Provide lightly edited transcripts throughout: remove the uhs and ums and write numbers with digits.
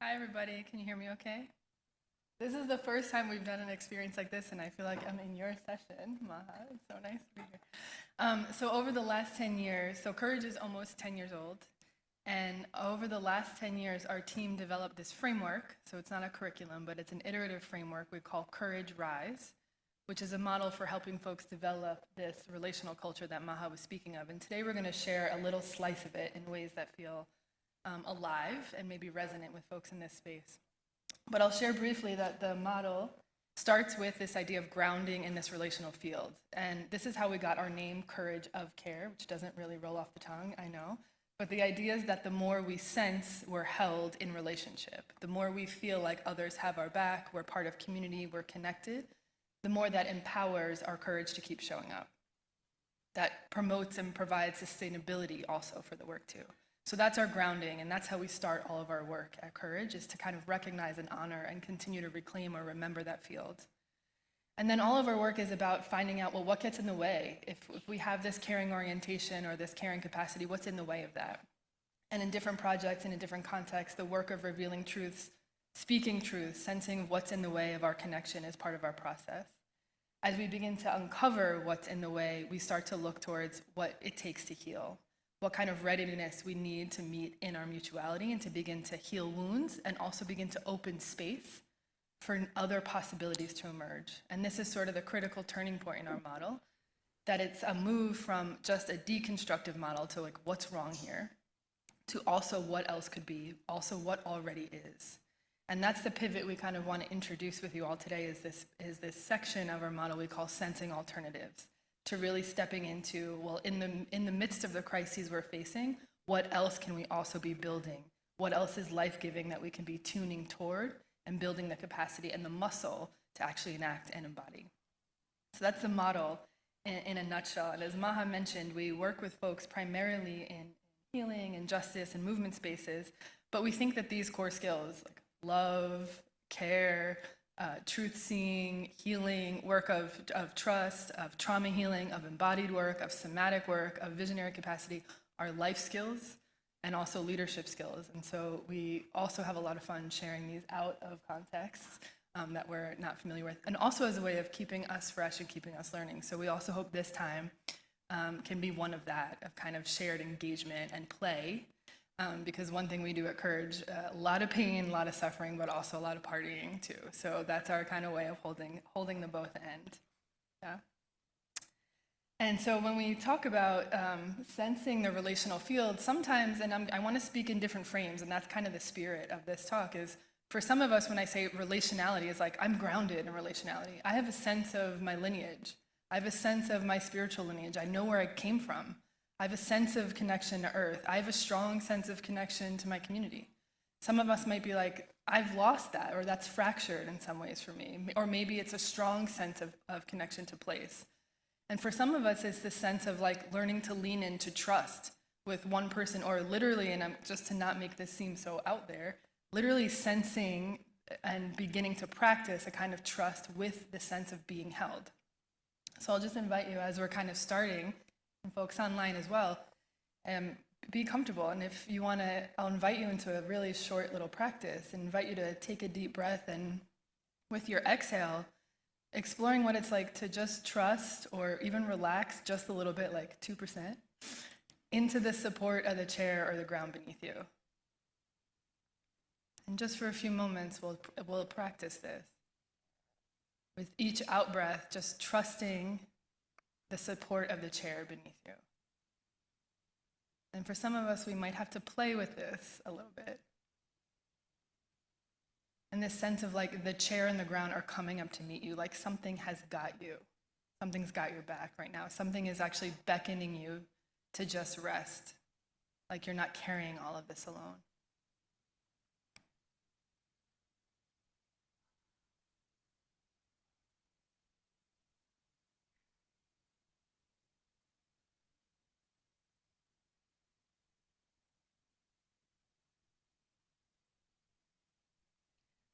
Hi, everybody. Can you hear me okay? This is the first time we've done an experience like this, and I feel like I'm in your session, Maha. It's so nice to be here. So over the last 10 years, so Courage is almost 10 years old, and over the last 10 years, our team developed this framework. So it's not a curriculum, but it's an iterative framework we call CourageRISE, which is a model for helping folks develop this relational culture that Maha was speaking of. And today we're going to share a little slice of it in ways that feel alive and maybe resonant with folks in this space. But I'll share briefly that the model starts with this idea of grounding in this relational field. And this is how we got our name, Courage of Care, which doesn't really roll off the tongue, I know. But the idea is that the more we sense we're held in relationship, the more we feel like others have our back, we're part of community, we're connected, the more that empowers our courage to keep showing up. That promotes and provides sustainability also for the work too. So that's our grounding, and that's how we start all of our work at Courage, is to kind of recognize and honor and continue to reclaim or remember that field. And then all of our work is about finding out, well, what gets in the way? If we have this caring orientation or this caring capacity, what's in the way of that? And in different projects and in different contexts, the work of revealing truths, speaking truths, sensing what's in the way of our connection is part of our process. As we begin to uncover what's in the way, we start to look towards what it takes to heal, what kind of readiness we need to meet in our mutuality and to begin to heal wounds and also begin to open space for other possibilities to emerge. And this is sort of the critical turning point in our model, that it's a move from just a deconstructive model to like, what's wrong here, to also what else could be, also what already is. And that's the pivot we kind of want to introduce with you all today, is this section of our model we call sensing alternatives, to really stepping into, well, in the midst of the crises we're facing, what else can we also be building? What else is life-giving that we can be tuning toward and building the capacity and the muscle to actually enact and embody? So that's the model in a nutshell. And as Maha mentioned, we work with folks primarily in healing and justice and movement spaces, but we think that these core skills, like love, care, truth-seeing, healing, work of trust, of trauma healing, of embodied work, of somatic work, of visionary capacity are life skills and also leadership skills. And so we also have a lot of fun sharing these out of contexts that we're not familiar with, and also as a way of keeping us fresh and keeping us learning. So we also hope this time can be one of that, of kind of shared engagement and play. Because one thing we do at Courage, a lot of pain, a lot of suffering, but also a lot of partying too. So that's our kind of way of holding the both end. Yeah. And so when we talk about sensing the relational field, sometimes, and I want to speak in different frames, and that's kind of the spirit of this talk, is for some of us, when I say relationality, it's like I'm grounded in relationality. I have a sense of my lineage. I have a sense of my spiritual lineage. I know where I came from. I have a sense of connection to earth. I have a strong sense of connection to my community. Some of us might be like, I've lost that, or that's fractured in some ways for me. Or maybe it's a strong sense of connection to place. And for some of us, it's the sense of like learning to lean into trust with one person, or literally, and just to not make this seem so out there, literally sensing and beginning to practice a kind of trust with the sense of being held. So I'll just invite you, as we're kind of starting, and folks online as well, be comfortable. And if you want to, I'll invite you into a really short little practice and invite you to take a deep breath, and with your exhale, exploring what it's like to just trust or even relax just a little bit, like 2%, into the support of the chair or the ground beneath you. And just for a few moments, we'll practice this. With each out breath, just trusting the support of the chair beneath you. And for some of us, we might have to play with this a little bit. And this sense of like the chair and the ground are coming up to meet you, like something has got you. Something's got your back right now. Something is actually beckoning you to just rest, like you're not carrying all of this alone.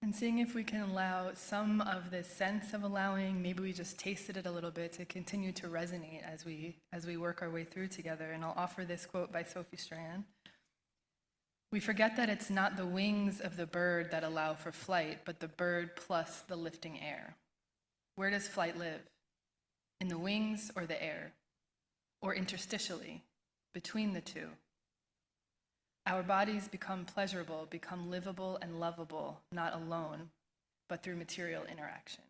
And seeing if we can allow some of this sense of allowing, maybe we just tasted it a little bit, to continue to resonate as we work our way through together. And I'll offer this quote by Sophie Strand, We forget that it's not the wings of the bird that allow for flight, but the bird plus the lifting air. Where does flight live? In the wings or the air? Or interstitially, between the two? Our bodies become pleasurable, become livable and lovable, not alone, but through material interaction.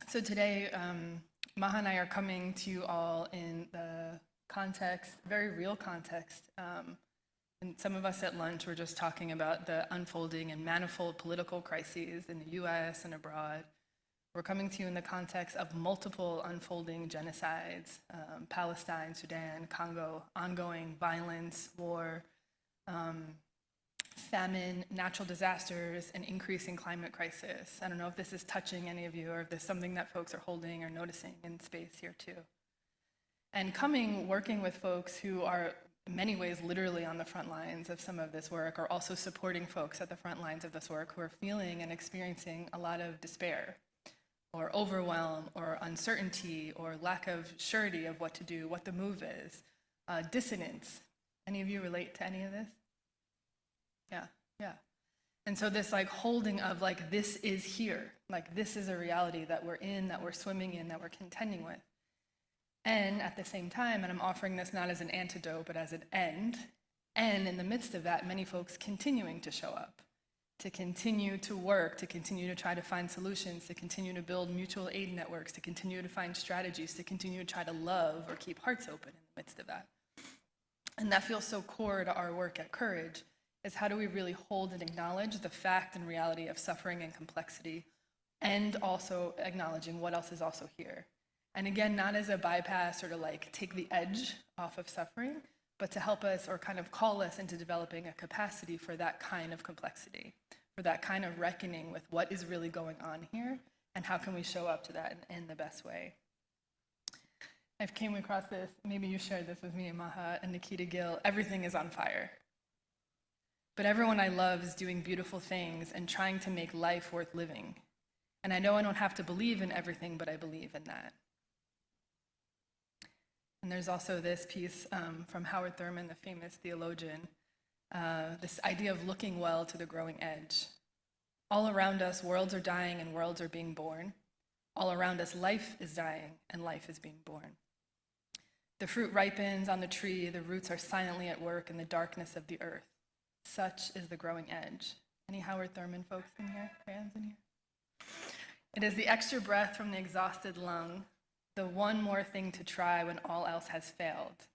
So today, Maha and I are coming to you all in the context, very real context. And some of us at lunch were just talking about the unfolding and manifold political crises in the US and abroad. We're coming to you in the context of multiple unfolding genocides, Palestine, Sudan, Congo, ongoing violence, war, famine, natural disasters, and increasing climate crisis. I don't know if this is touching any of you or if there's something that folks are holding or noticing in space here too. And working with folks who are in many ways literally on the front lines of some of this work, or also supporting folks at the front lines of this work who are feeling and experiencing a lot of despair or overwhelm or uncertainty or lack of surety of what to do, what the move is, dissonance. Any of you relate to any of this? Yeah. And so this like holding of like, this is here, like this is a reality that we're in, that we're swimming in, that we're contending with. And at the same time, and I'm offering this not as an antidote, but as an end, and in the midst of that, many folks continuing to show up, to continue to work, to continue to try to find solutions, to continue to build mutual aid networks, to continue to find strategies, to continue to try to love or keep hearts open in the midst of that. And that feels so core to our work at Courage, is how do we really hold and acknowledge the fact and reality of suffering and complexity, and also acknowledging what else is also here. And again, not as a bypass or to like take the edge off of suffering, but to help us or kind of call us into developing a capacity for that kind of complexity, for that kind of reckoning with what is really going on here, and how can we show up to that in the best way. I came across this, maybe you shared this with me and Maha and Nikita Gill, everything is on fire. But everyone I love is doing beautiful things and trying to make life worth living. And I know I don't have to believe in everything, but I believe in that. And there's also this piece from Howard Thurman, the famous theologian, this idea of looking well to the growing edge. All around us, worlds are dying and worlds are being born. All around us, life is dying and life is being born. The fruit ripens on the tree, the roots are silently at work in the darkness of the earth. Such is the growing edge. Any Howard Thurman folks in here? Fans in here? It is the extra breath from the exhausted lung, the one more thing to try when all else has failed,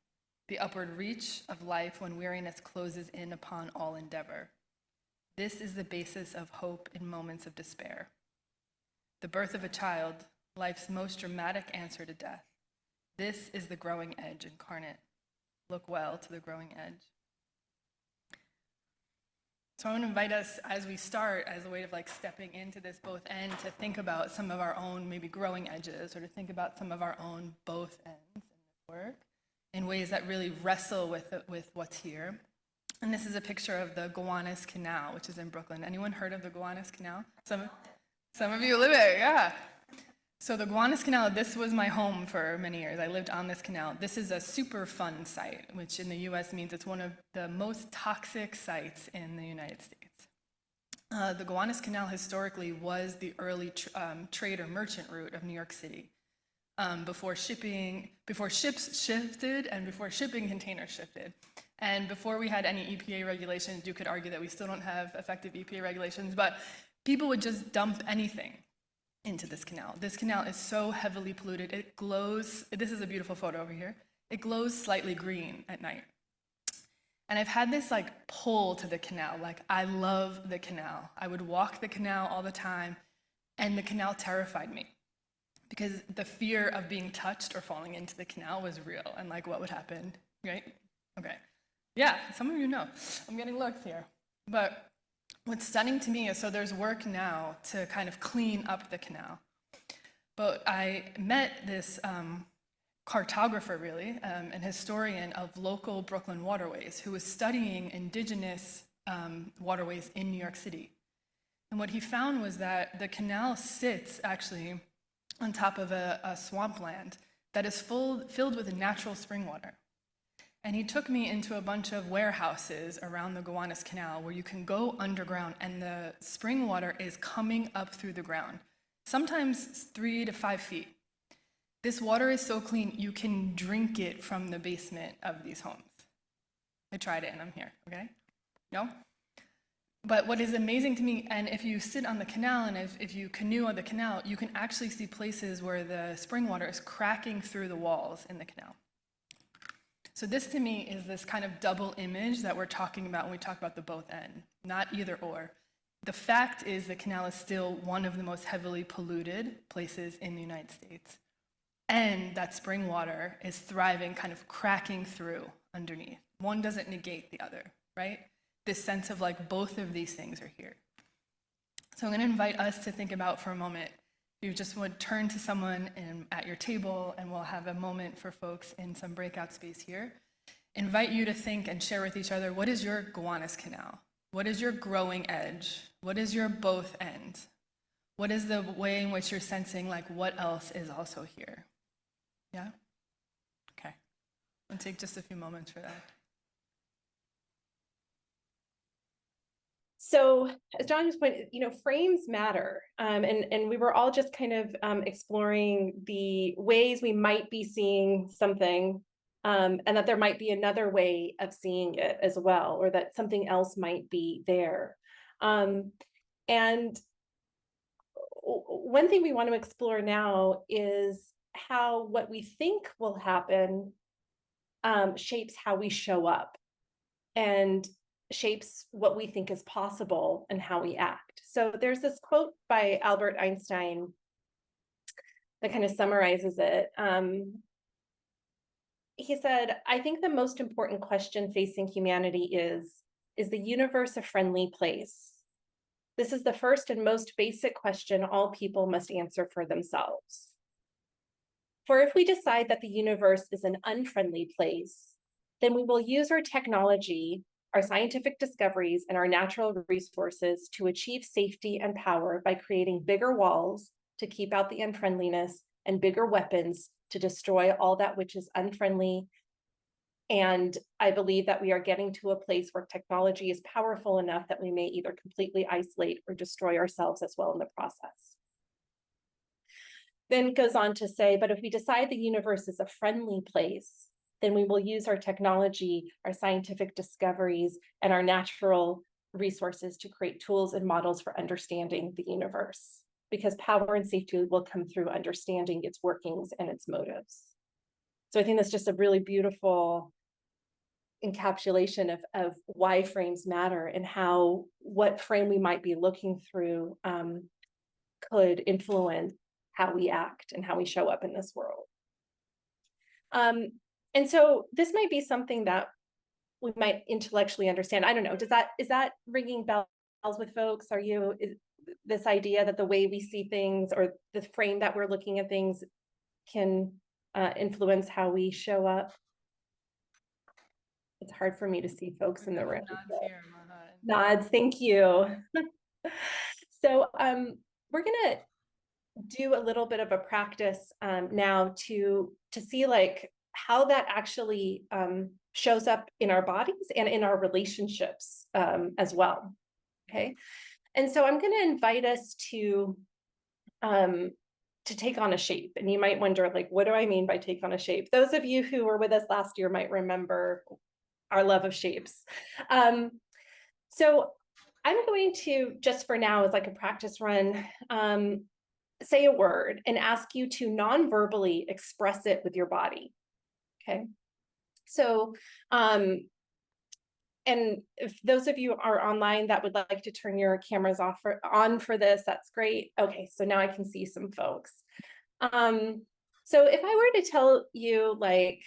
the upward reach of life when weariness closes in upon all endeavor. This is the basis of hope in moments of despair. The birth of a child, life's most dramatic answer to death. This is the growing edge incarnate. Look well to the growing edge. So I want to invite us as we start, as a way of like stepping into this both end, to think about some of our own maybe growing edges, or to think about some of our own both ends in this work in ways that really wrestle with what's here. And this is a picture of the Gowanus Canal, which is in Brooklyn. Anyone heard of the Gowanus Canal? Some of you live there, yeah. So the Gowanus Canal, this was my home for many years. I lived on this canal. This is a Superfund site, which in the US means it's one of the most toxic sites in the United States. The Gowanus Canal historically was the early trade or merchant route of New York City. Before ships shifted and before shipping containers shifted. And before we had any EPA regulations, you could argue that we still don't have effective EPA regulations, but people would just dump anything into this canal. This canal is so heavily polluted. It glows. This is a beautiful photo over here. It glows slightly green at night. And I've had this like pull to the canal. Like, I love the canal. I would walk the canal all the time, and the canal terrified me because the fear of being touched or falling into the canal was real. And like, what would happen, right? Okay. Yeah, some of you know. I'm getting looks here. But what's stunning to me is, so there's work now to kind of clean up the canal. But I met this cartographer, really, an historian of local Brooklyn waterways who was studying indigenous waterways in New York City. And what he found was that the canal sits actually on top of a swampland that is filled with natural spring water. And he took me into a bunch of warehouses around the Gowanus Canal where you can go underground and the spring water is coming up through the ground, sometimes 3 to 5 feet. This water is so clean, you can drink it from the basement of these homes. I tried it and I'm here, okay? No? But what is amazing to me, and if you sit on the canal and if you canoe on the canal, you can actually see places where the spring water is cracking through the walls in the canal. So this to me is this kind of double image that we're talking about when we talk about the both and, not either or. The fact is the canal is still one of the most heavily polluted places in the United States. And that spring water is thriving, kind of cracking through underneath. One doesn't negate the other, right? This sense of like both of these things are here. So I'm going to invite us to think about for a moment. If you just would turn to someone at your table, and we'll have a moment for folks in some breakout space here. Invite you to think and share with each other, what is your Gowanus Canal? What is your growing edge? What is your both end? What is the way in which you're sensing like what else is also here? Yeah? Okay. I'll take just a few moments for that. So as John just pointed, frames matter. And we were all just kind of exploring the ways we might be seeing something, and that there might be another way of seeing it as well, or that something else might be there. And one thing we want to explore now is how what we think will happen shapes how we show up, and shapes what we think is possible and how we act. So there's this quote by Albert Einstein that kind of summarizes it. He said, "I think the most important question facing humanity is the universe a friendly place? This is the first and most basic question all people must answer for themselves. For if we decide that the universe is an unfriendly place, then we will use our technology, our scientific discoveries, and our natural resources to achieve safety and power by creating bigger walls to keep out the unfriendliness and bigger weapons to destroy all that which is unfriendly. And I believe that we are getting to a place where technology is powerful enough that we may either completely isolate or destroy ourselves as well in the process." Then goes on to say, "But if we decide the universe is a friendly place, then we will use our technology, our scientific discoveries, and our natural resources to create tools and models for understanding the universe, because power and safety will come through understanding its workings and its motives." So I think that's just a really beautiful encapsulation of why frames matter and how what frame we might be looking through could influence how we act and how we show up in this world. And so this might be something that we might intellectually understand. I don't know. Is that ringing bells with folks? Is this idea that the way we see things or the frame that we're looking at things can influence how we show up? It's hard for me to see folks in the room. Nods here, Maha. Nods, thank you. So we're gonna do a little bit of a practice now to see like how that actually shows up in our bodies and in our relationships as well. Okay, and so I'm going to invite us to take on a shape, and you might wonder, like, what do I mean by take on a shape? Those of you who were with us last year might remember our love of shapes. So I'm going to, just for now, as like a practice run, say a word and ask you to non-verbally express it with your body. Okay. So, and if those of you are online that would like to turn your cameras on for this, that's great. Okay, so now I can see some folks. So if I were to tell you like,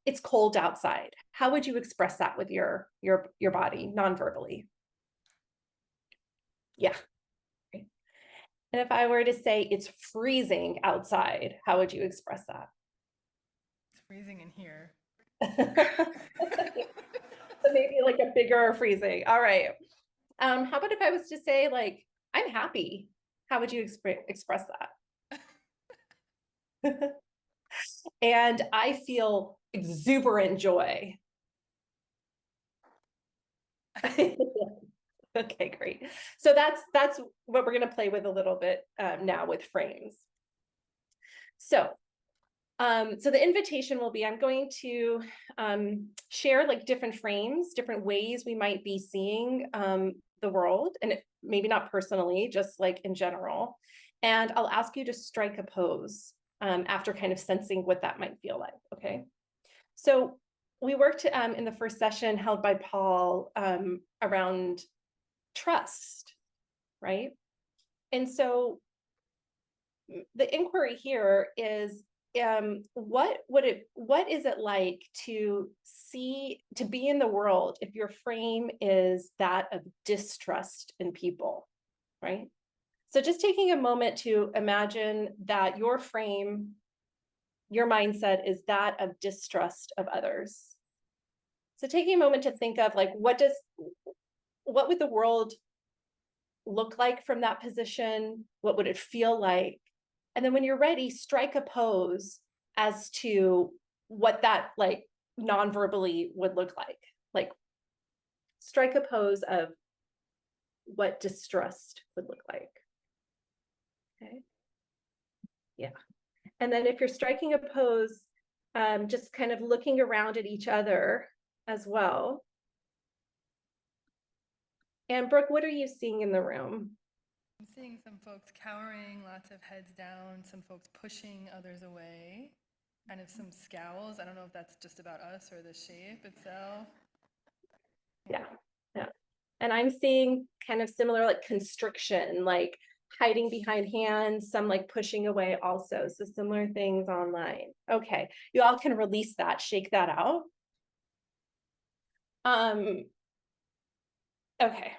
it's cold outside, how would you express that with your body non-verbally? Yeah. And if I were to say it's freezing outside, how would you express that? It's freezing in here. So maybe like a bigger freezing. All right. How about if I was to say like, I'm happy. How would you express that? And I feel exuberant joy. Okay, great. So that's what we're going to play with a little bit now with frames. So the invitation will be, I'm going to share like different frames, different ways we might be seeing the world, and maybe not personally, just like in general. And I'll ask you to strike a pose after kind of sensing what that might feel like, okay? So we worked in the first session held by Paul around trust, right? And so the inquiry here is what is it like to be in the world if your frame is that of distrust in people, right? So just taking a moment to imagine that your frame, your mindset is that of distrust of others. So taking a moment to think of like, what would the world look like from that position? What would it feel like? And then when you're ready, strike a pose as to what that like non-verbally would look like. Like strike a pose of what distrust would look like. Okay. Yeah. And then if you're striking a pose, just kind of looking around at each other as well. And Brooke, what are you seeing in the room? I'm seeing some folks cowering, lots of heads down, some folks pushing others away, kind of some scowls. I don't know if that's just about us or the shape itself. Yeah. Yeah. And I'm seeing kind of similar like constriction, like hiding behind hands, some like pushing away also. So similar things online. Okay, you all can release that, shake that out. Okay.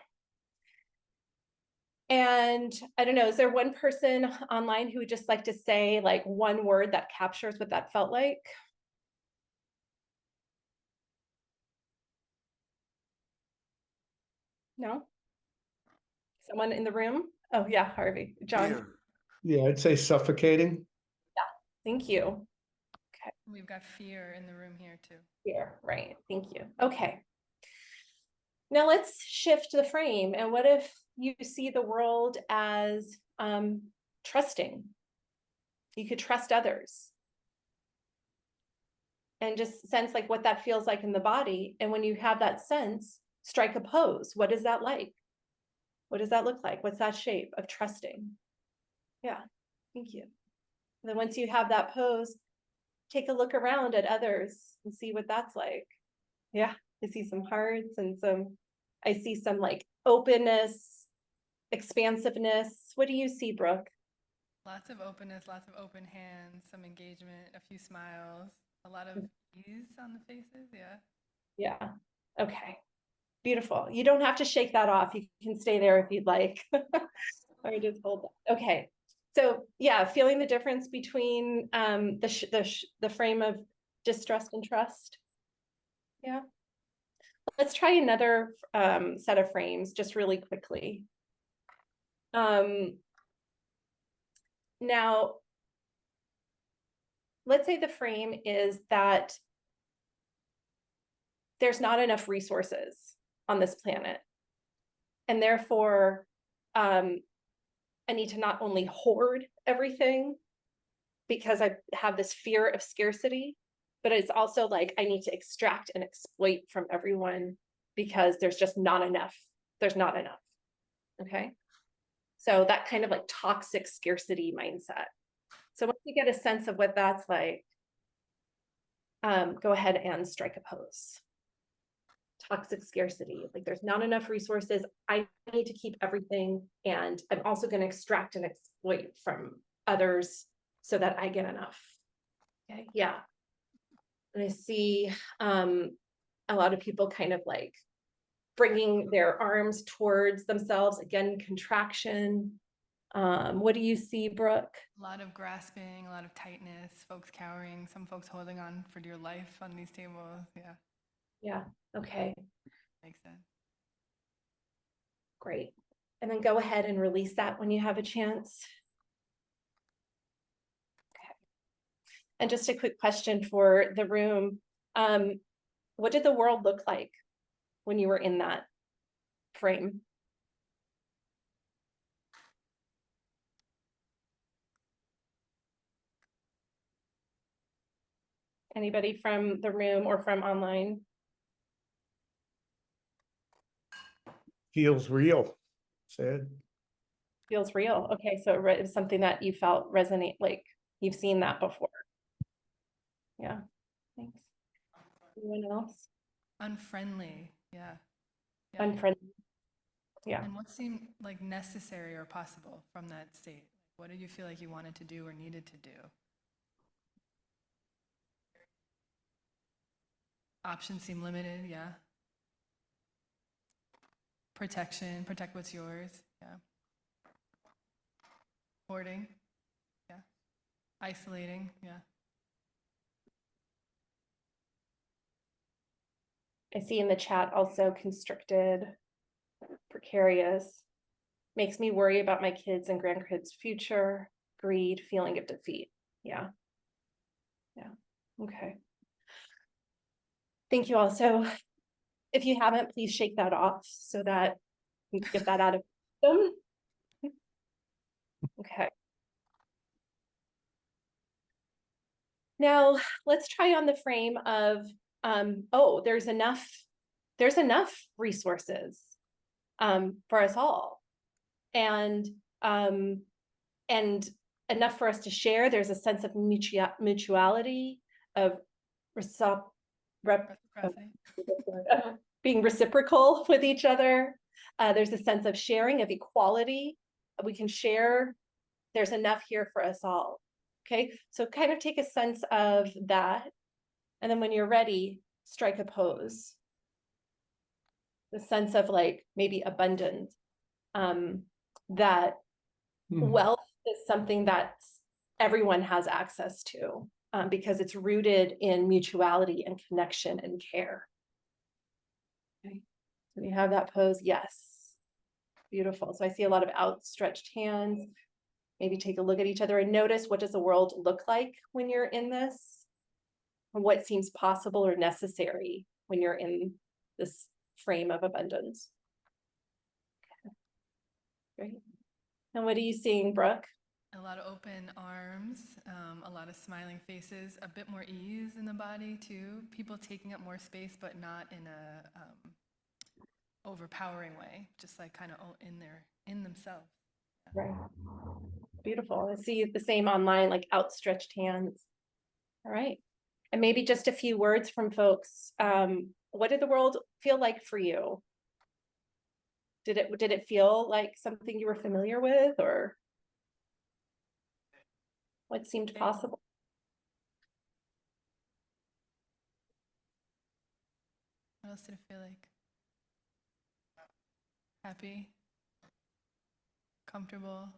And I don't know, is there one person online who would just like to say like one word that captures what that felt like? No? Someone in the room? Oh yeah, Harvey. John. Fear. Yeah, I'd say suffocating. Thank you. We've got fear in the room here too. Here, right. Thank you. Okay. Now let's shift the frame. And what if you see the world as trusting? You could trust others. And just sense like what that feels like in the body. And when you have that sense, strike a pose. What is that like? What does that look like? What's that shape of trusting? Yeah, thank you. And then once you have that pose, take a look around at others and see what that's like. Yeah, I see some hearts and I see some like openness, expansiveness. What do you see, Brooke? Lots of openness, lots of open hands, some engagement, a few smiles, a lot of ease on the faces. Yeah. Yeah. Okay. Beautiful. You don't have to shake that off. You can stay there if you'd like. Or just hold that. Okay. So yeah, feeling the difference between the frame of distrust and trust. Yeah. Let's try another set of frames just really quickly. Now, let's say the frame is that there's not enough resources on this planet. And therefore, I need to not only hoard everything because I have this fear of scarcity, but it's also like I need to extract and exploit from everyone because there's just not enough. There's not enough. Okay. So that kind of like toxic scarcity mindset. So once you get a sense of what that's like, go ahead and strike a pose. Toxic scarcity, like there's not enough resources. I need to keep everything. And I'm also going to extract and exploit from others so that I get enough. Okay. Yeah. And I see a lot of people kind of like bringing their arms towards themselves, again, contraction. What do you see, Brooke? A lot of grasping, a lot of tightness, folks cowering, some folks holding on for dear life on these tables. Yeah. Yeah. Okay. Makes sense. Great. And then go ahead and release that when you have a chance. Okay. And just a quick question for the room. What did the world look like when you were in that frame? Anybody from the room or from online? Feels real, said. Feels real. Okay, so it was something that you felt resonate, like you've seen that before. Yeah, thanks. Anyone else? Unfriendly, yeah. Yeah. Unfriendly. Yeah. And what seemed like necessary or possible from that state? What did you feel like you wanted to do or needed to do? Options seem limited, yeah. Protection, protect what's yours, yeah. Hoarding, yeah. Isolating, yeah. I see in the chat also constricted, precarious, makes me worry about my kids and grandkids' future, greed, feeling of defeat. Yeah. Yeah. Okay. Thank you all. So if you haven't, please shake that off so that we can get that out of them. Okay. Now let's try on the frame of, oh, there's enough resources for us all. And enough for us to share. There's a sense of mutuality, of being reciprocal with each other. There's a sense of sharing, of equality. We can share. There's enough here for us all. Okay, so kind of take a sense of that. And then when you're ready, strike a pose. The sense of like maybe abundance, that wealth is something that everyone has access to, because it's rooted in mutuality and connection and care. Okay, so you have that pose. Yes, beautiful. So I see a lot of outstretched hands. Maybe take a look at each other and notice, what does the world look like when you're in this? And what seems possible or necessary when you're in this frame of abundance? Okay. Great. And what are you seeing, Brooke? A lot of open arms, a lot of smiling faces, a bit more ease in the body too. People taking up more space, but not in a overpowering way, just like kind of in themselves. Right. Beautiful. I see the same online, like outstretched hands. All right. And maybe just a few words from folks. What did the world feel like for you? Did it feel like something you were familiar with, or what seemed possible? What else did it feel like? Happy, comfortable,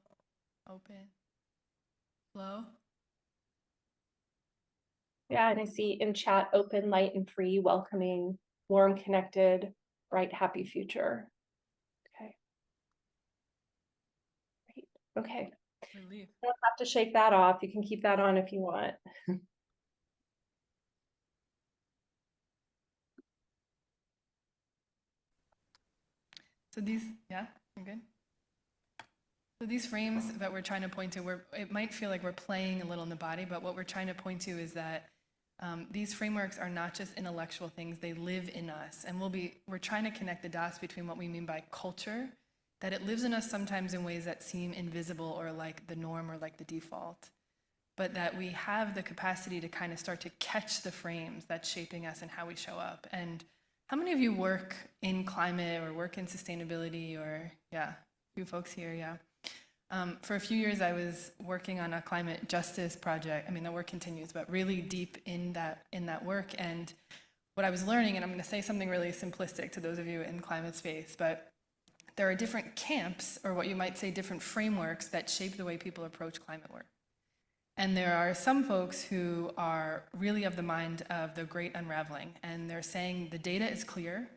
open, flow. Yeah, and I see in chat, open, light, and free, welcoming, warm, connected, bright, happy future. Okay. Great. Okay. Relief. You don't have to shake that off. You can keep that on if you want. So these, yeah, you're good. So these frames that we're trying to point to, it might feel like we're playing a little in the body, but what we're trying to point to is that these frameworks are not just intellectual things, they live in us. And we're trying to connect the dots between what we mean by culture, that it lives in us sometimes in ways that seem invisible or like the norm or like the default, but that we have the capacity to kind of start to catch the frames that's shaping us and how we show up. And how many of you work in climate or work in sustainability, or, yeah, a few folks here, yeah. For a few years, I was working on a climate justice project. I mean, the work continues, but really deep in that work. And what I was learning, and I'm going to say something really simplistic to those of you in climate space, but there are different camps, or what you might say different frameworks, that shape the way people approach climate work. And there are some folks who are really of the mind of the great unraveling, and they're saying the data is clear.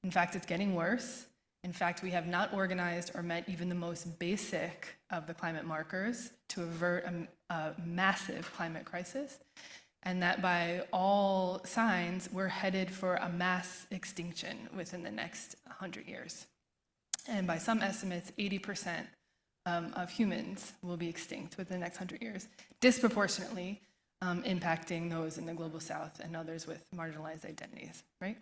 In fact, it's getting worse. In fact, we have not organized or met even the most basic of the climate markers to avert a massive climate crisis, and that by all signs, we're headed for a mass extinction within the next 100 years. And by some estimates, 80% of humans will be extinct within the next 100 years, disproportionately impacting those in the global south and others with marginalized identities, right?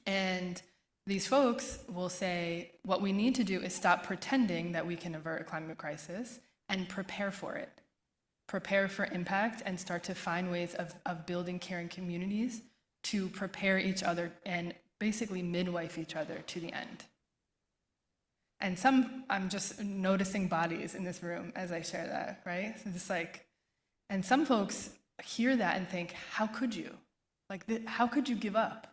And these folks will say, what we need to do is stop pretending that we can avert a climate crisis and prepare for it. Prepare for impact and start to find ways of building caring communities to prepare each other and basically midwife each other to the end. And I'm just noticing bodies in this room as I share that, right? So just like, and some folks hear that and think, how could you? Like, how could you give up?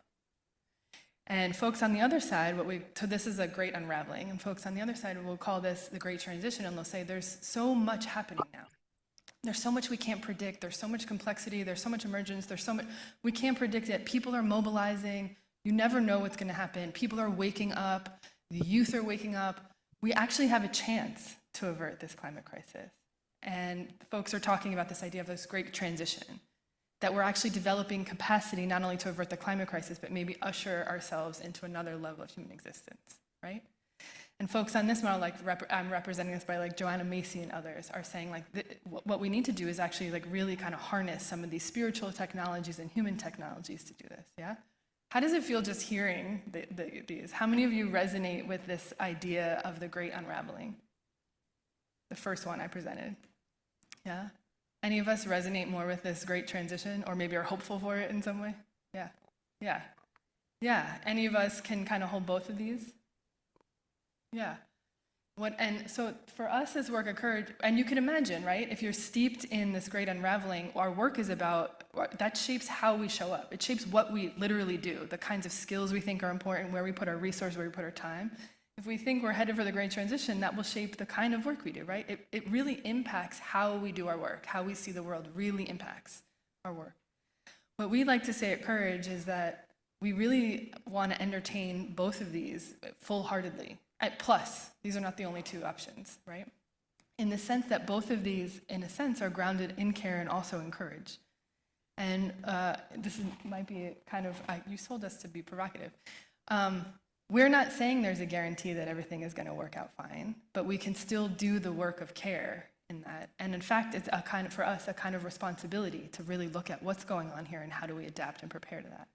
And folks on the other side, so this is a great unraveling, and folks on the other side will call this the great transition, and they'll say, there's so much happening now. There's so much we can't predict. There's so much complexity. There's so much emergence. There's so much, we can't predict it. People are mobilizing. You never know what's going to happen. People are waking up. The youth are waking up. We actually have a chance to avert this climate crisis. And folks are talking about this idea of this great transition, that we're actually developing capacity not only to avert the climate crisis, but maybe usher ourselves into another level of human existence, right? And folks on this model, like I'm representing this by like Joanna Macy and others, are saying like what we need to do is actually like really kind of harness some of these spiritual technologies and human technologies to do this, yeah? How does it feel just hearing these? How many of you resonate with this idea of the great unraveling? The first one I presented, yeah? Any of us resonate more with this great transition, or maybe are hopeful for it in some way? Yeah, yeah, yeah. Any of us can kind of hold both of these? Yeah. And so for us as work at Courage, and you can imagine, right? If you're steeped in this great unraveling, our work is about, that shapes how we show up. It shapes what we literally do, the kinds of skills we think are important, where we put our resources, where we put our time. If we think we're headed for the great transition, that will shape the kind of work we do, right? It really impacts how we do our work, how we see the world really impacts our work. What we like to say at Courage is that we really want to entertain both of these full-heartedly. Plus, these are not the only two options, right? In the sense that both of these, in a sense, are grounded in care and also in courage. And might be kind of, you told us to be provocative. We're not saying there's a guarantee that everything is going to work out fine, but we can still do the work of care in that. And in fact, it's a kind of, for us, a kind of responsibility to really look at what's going on here and how do we adapt and prepare to that.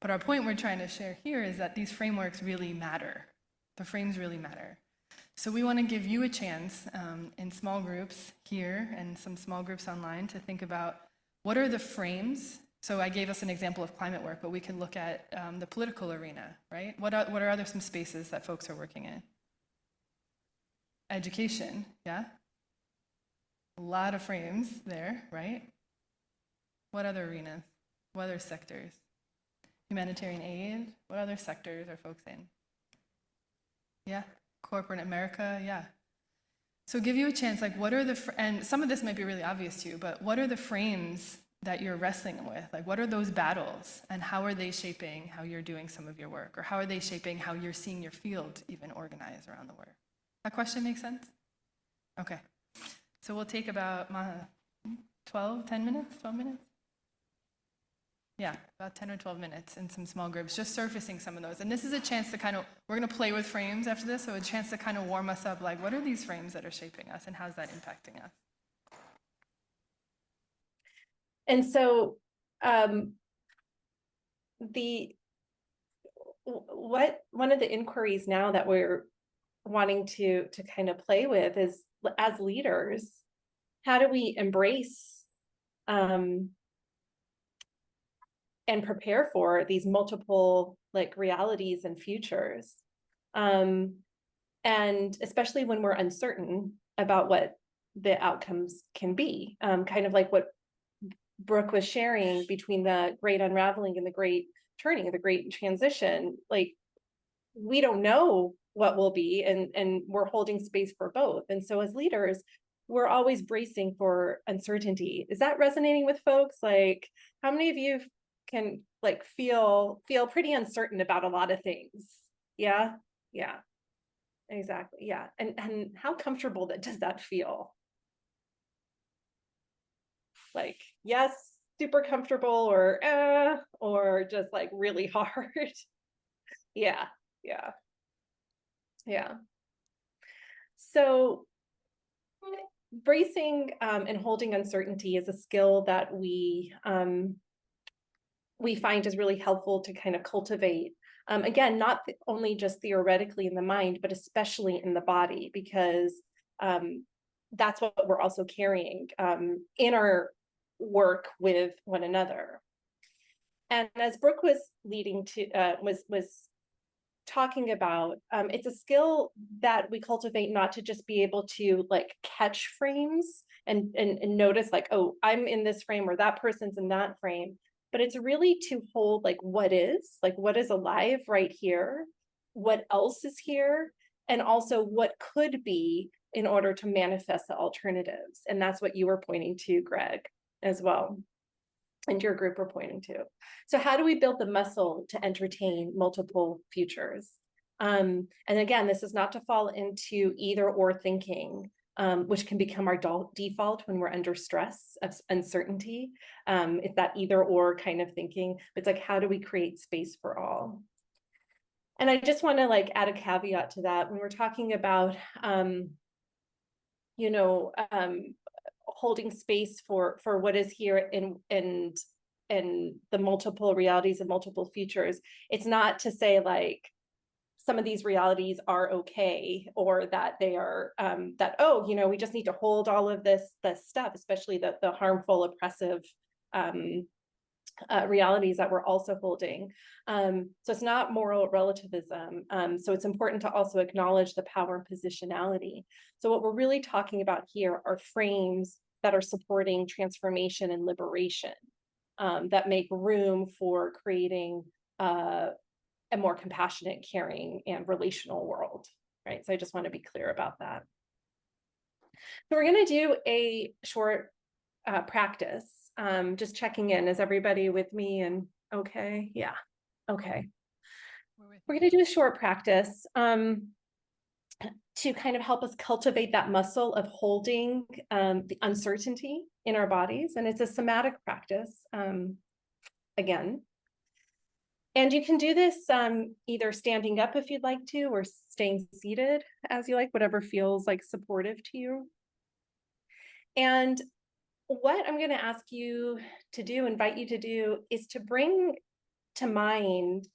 But our point we're trying to share here is that these frameworks really matter. The frames really matter. So we want to give you a chance in small groups here and some small groups online to think about what are the frames. So I gave us an example of climate work, but we can look at the political arena, right? What are other some spaces that folks are working in? Education, yeah? A lot of frames there, right? What other arenas? What other sectors? Humanitarian aid? What other sectors are folks in? Yeah, corporate America, yeah. So give you a chance, like what are and some of this might be really obvious to you, but what are the frames that you're wrestling with? Like what are those battles and how are they shaping how you're doing some of your work? Or how are they shaping how you're seeing your field even organize around the work? That question makes sense? Okay. So we'll take about 10 minutes? Yeah, about 10 or 12 minutes in some small groups, just surfacing some of those. And this is a chance to kind of, we're going to play with frames after this, so a chance to kind of warm us up, like what are these frames that are shaping us and how's that impacting us? And so one of the inquiries now that we're wanting to kind of play with is, as leaders, how do we embrace and prepare for these multiple like realities and futures, and especially when we're uncertain about what the outcomes can be, kind of like what Brooke was sharing between the great unraveling and the great turning, the great transition. Like we don't know what will be, and we're holding space for both. And so as leaders, we're always bracing for uncertainty. Is that resonating with folks? Like how many of you can like feel pretty uncertain about a lot of things? Yeah. Yeah, exactly. Yeah. And how comfortable does that feel? Like, yes, super comfortable, or just like really hard. Yeah, yeah, yeah. So bracing and holding uncertainty is a skill that we find is really helpful to kind of cultivate. Again, not only just theoretically in the mind, but especially in the body, because that's what we're also carrying in our work with one another. And as Brooke was leading to, was talking about, it's a skill that we cultivate not to just be able to like catch frames and notice like, oh, I'm in this frame or that person's in that frame, but it's really to hold like what is alive right here, what else is here, and also what could be in order to manifest the alternatives. And that's what you were pointing to, Greg, as well, and your group were pointing to. So how do we build the muscle to entertain multiple futures? And again, this is not to fall into either or thinking, which can become our default when we're under stress of uncertainty. It's that either or kind of thinking. It's like, how do we create space for all? And I just want to like add a caveat to that when we're talking about, holding space for what is here and the multiple realities and multiple futures. It's not to say like some of these realities are okay, or that they are that, oh, we just need to hold all of this stuff, especially the harmful, oppressive realities that we're also holding. So it's not moral relativism. So it's important to also acknowledge the power and positionality. So what we're really talking about here are frames that are supporting transformation and liberation, that make room for creating a more compassionate, caring, and relational world, right? So I just want to be clear about that. So we're going to do a short practice. Just checking in. Is everybody with me? And okay, yeah, okay. We're going to do a short practice to kind of help us cultivate that muscle of holding the uncertainty in our bodies. And it's a somatic practice, again. And you can do this either standing up if you'd like to, or staying seated as you like, whatever feels like supportive to you. And what I'm going to ask you to do, invite you to do, is to bring to mind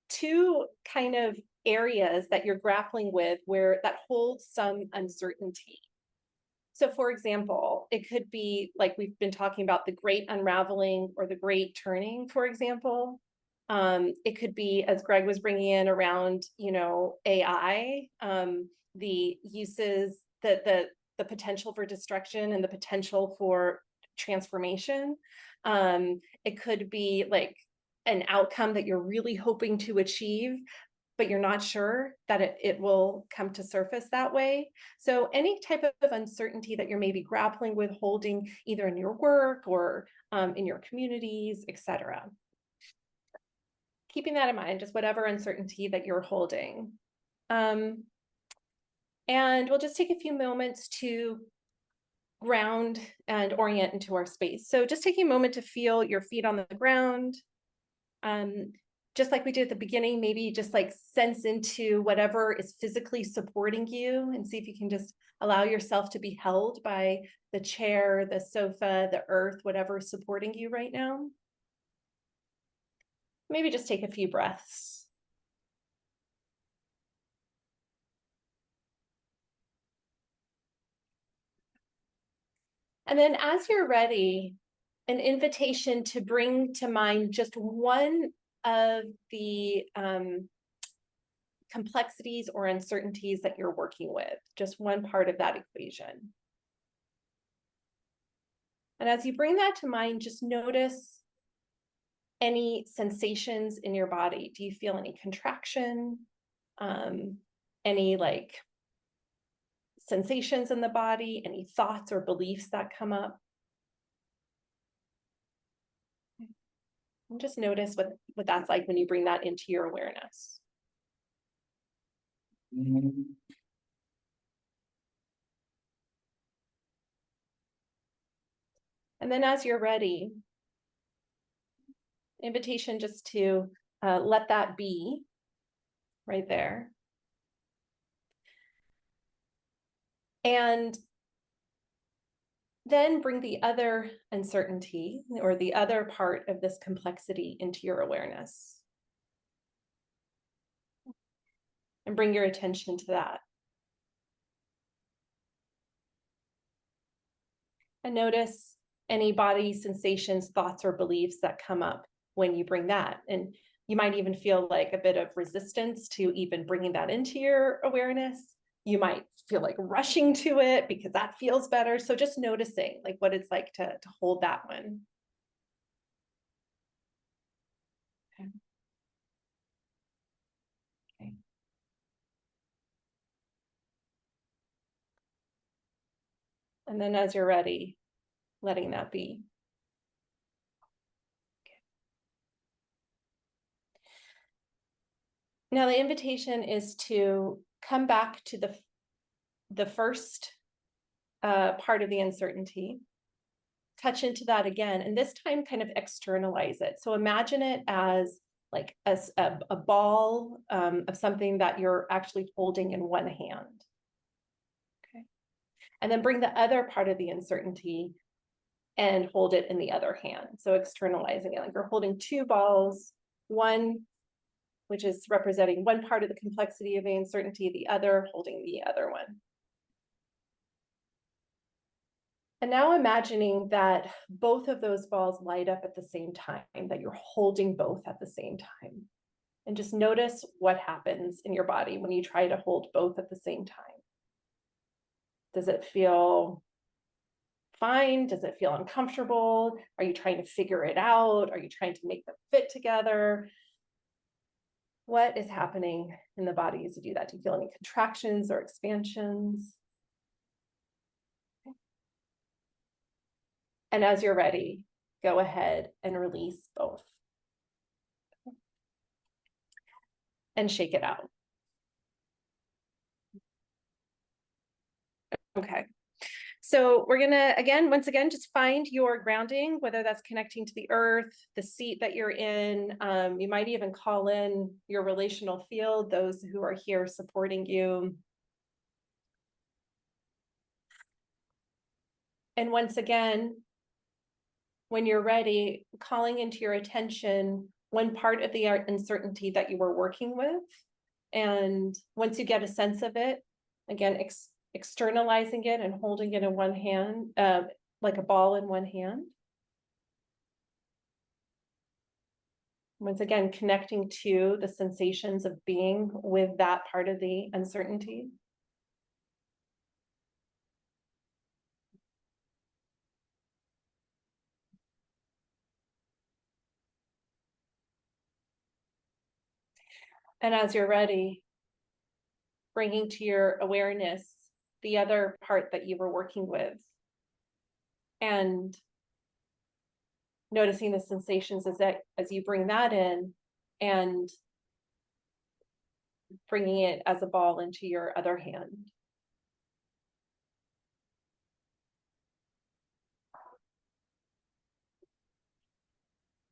two kind of areas that you're grappling with where that holds some uncertainty. So for example, it could be like we've been talking about the great unraveling or the great turning, for example. It could be, as Greg was bringing in around, AI, the uses, the potential for destruction and the potential for transformation. It could be like an outcome that you're really hoping to achieve, but you're not sure that it will come to surface that way. So any type of uncertainty that you're maybe grappling with, holding either in your work or in your communities, etc. Keeping that in mind, just whatever uncertainty that you're holding. And we'll just take a few moments to ground and orient into our space. So just taking a moment to feel your feet on the ground. Just like we did at the beginning, maybe just like sense into whatever is physically supporting you and see if you can just allow yourself to be held by the chair, the sofa, the earth, whatever is supporting you right now. Maybe just take a few breaths. And then as you're ready, an invitation to bring to mind just one of the complexities or uncertainties that you're working with, just one part of that equation. And as you bring that to mind, just notice any sensations in your body. Do you feel any contraction? Any like sensations in the body? Any thoughts or beliefs that come up? And just notice what that's like when you bring that into your awareness. And then as you're ready, invitation just to let that be right there. And then bring the other uncertainty or the other part of this complexity into your awareness. And bring your attention to that. And notice any body sensations, thoughts, or beliefs that come up when you bring that. And you might even feel like a bit of resistance to even bringing that into your awareness. You might feel like rushing to it because that feels better. So just noticing like what it's like to hold that one. Okay. Okay. And then as you're ready, letting that be. Okay. Now the invitation is to come back to the first part of the uncertainty, touch into that again, and this time kind of externalize it. So imagine it as like a ball of something that you're actually holding in one hand. Okay. And then bring the other part of the uncertainty and hold it in the other hand. So externalizing it, like you're holding two balls, one which is representing one part of the complexity of the uncertainty, the other holding the other one. And now imagining that both of those balls light up at the same time, that you're holding both at the same time. And just notice what happens in your body when you try to hold both at the same time. Does it feel fine? Does it feel uncomfortable? Are you trying to figure it out? Are you trying to make them fit together? What is happening in the body as you do that? Do you feel any contractions or expansions? Okay. And as you're ready, go ahead and release both. And shake it out. Okay. So we're gonna, once again, just find your grounding, whether that's connecting to the earth, the seat that you're in. You might even call in your relational field, those who are here supporting you. And once again, when you're ready, calling into your attention one part of the uncertainty that you were working with. And once you get a sense of it, again, externalizing it and holding it in one hand, like a ball in one hand. Once again, connecting to the sensations of being with that part of the uncertainty. And as you're ready, bringing to your awareness the other part that you were working with. And noticing the sensations as you bring that in and bringing it as a ball into your other hand.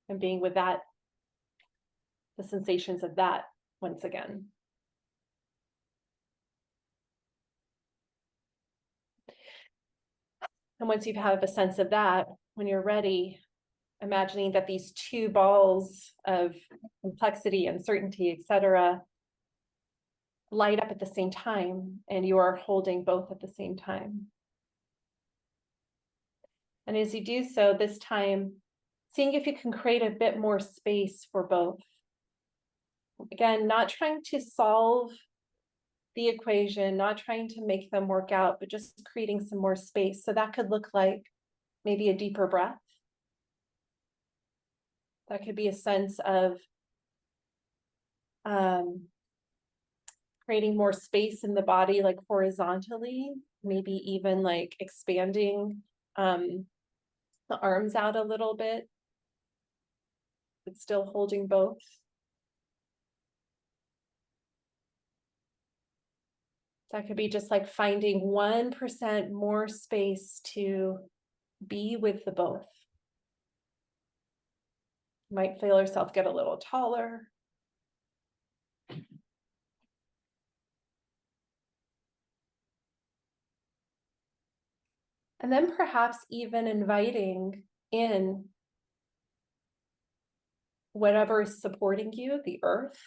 And being with that, the sensations of that once again. And once you have a sense of that, when you're ready, imagining that these two balls of complexity, uncertainty, etc., light up at the same time, and you are holding both at the same time. And as you do so, this time, seeing if you can create a bit more space for both. Again, not trying to solve the equation, not trying to make them work out, but just creating some more space. So that could look like maybe a deeper breath. That could be a sense of creating more space in the body, like horizontally, maybe even like expanding the arms out a little bit, but still holding both. that could be just like finding 1% more space to be with the both. You might feel yourself get a little taller. And then perhaps even inviting in whatever is supporting you, the earth,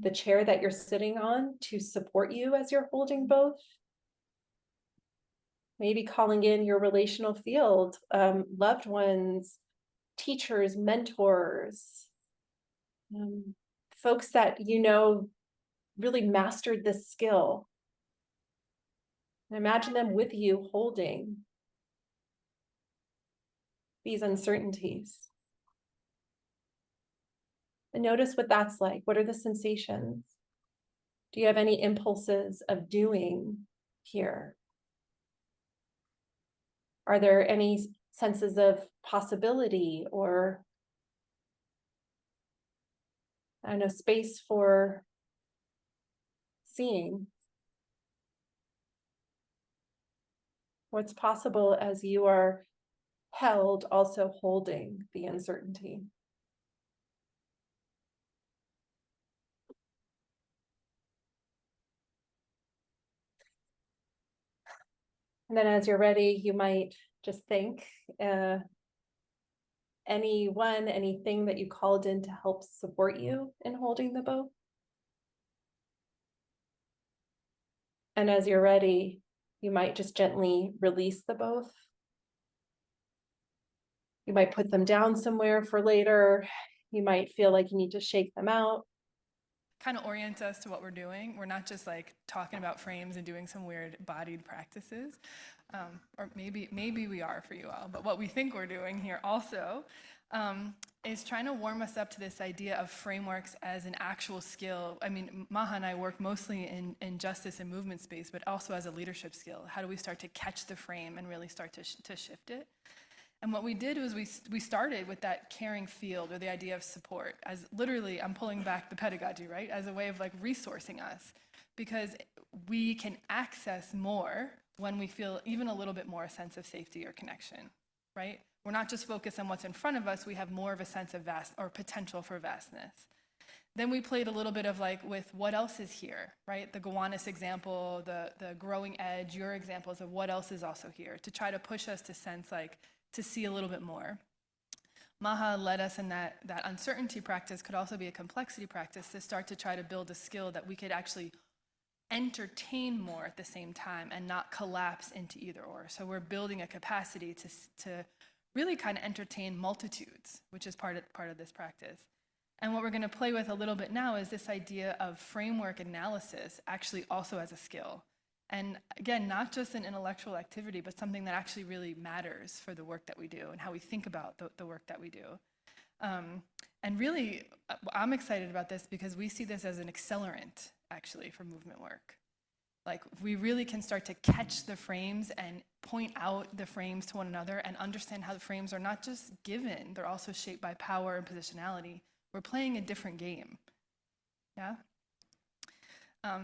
the chair that you're sitting on, to support you as you're holding both. Maybe calling in your relational field, loved ones, teachers, mentors, folks that you know really mastered this skill. And imagine them with you holding these uncertainties. And notice what that's like. What are the sensations? Do you have any impulses of doing here? Are there any senses of possibility or, I don't know, space for seeing what's possible as you are held, also holding the uncertainty? And then as you're ready, you might just think anything that you called in to help support you in holding the bow. And as you're ready, you might just gently release the both. You might put them down somewhere for later. You might feel like you need to shake them out. Kind of orient us to what we're doing. We're not just like talking about frames and doing some weird bodied practices, or maybe we are for you all, but what we think we're doing here also is trying to warm us up to this idea of frameworks as an actual skill. I mean, Maha and I work mostly in justice and movement space, but also as a leadership skill. How do we start to catch the frame and really start to shift it? And what we did was we started with that caring field, or the idea of support, as literally, I'm pulling back the pedagogy, right? As a way of like resourcing us, because we can access more when we feel even a little bit more a sense of safety or connection, right? We're not just focused on what's in front of us, we have more of a sense of vast or potential for vastness. Then we played a little bit of like with what else is here, right? The Gowanus example, the growing edge, your examples of what else is also here, to try to push us to sense like, to see a little bit more. Maha led us in that uncertainty practice could also be a complexity practice, to start to try to build a skill that we could actually entertain more at the same time and not collapse into either or. So we're building a capacity to really kind of entertain multitudes, which is part of this practice. And what we're going to play with a little bit now is this idea of framework analysis actually also as a skill. And again, not just an intellectual activity, but something that actually really matters for the work that we do and how we think about the work that we do. And really, I'm excited about this because we see this as an accelerant, actually, for movement work. Like, we really can start to catch the frames and point out the frames to one another and understand how the frames are not just given, they're also shaped by power and positionality. We're playing a different game. Yeah?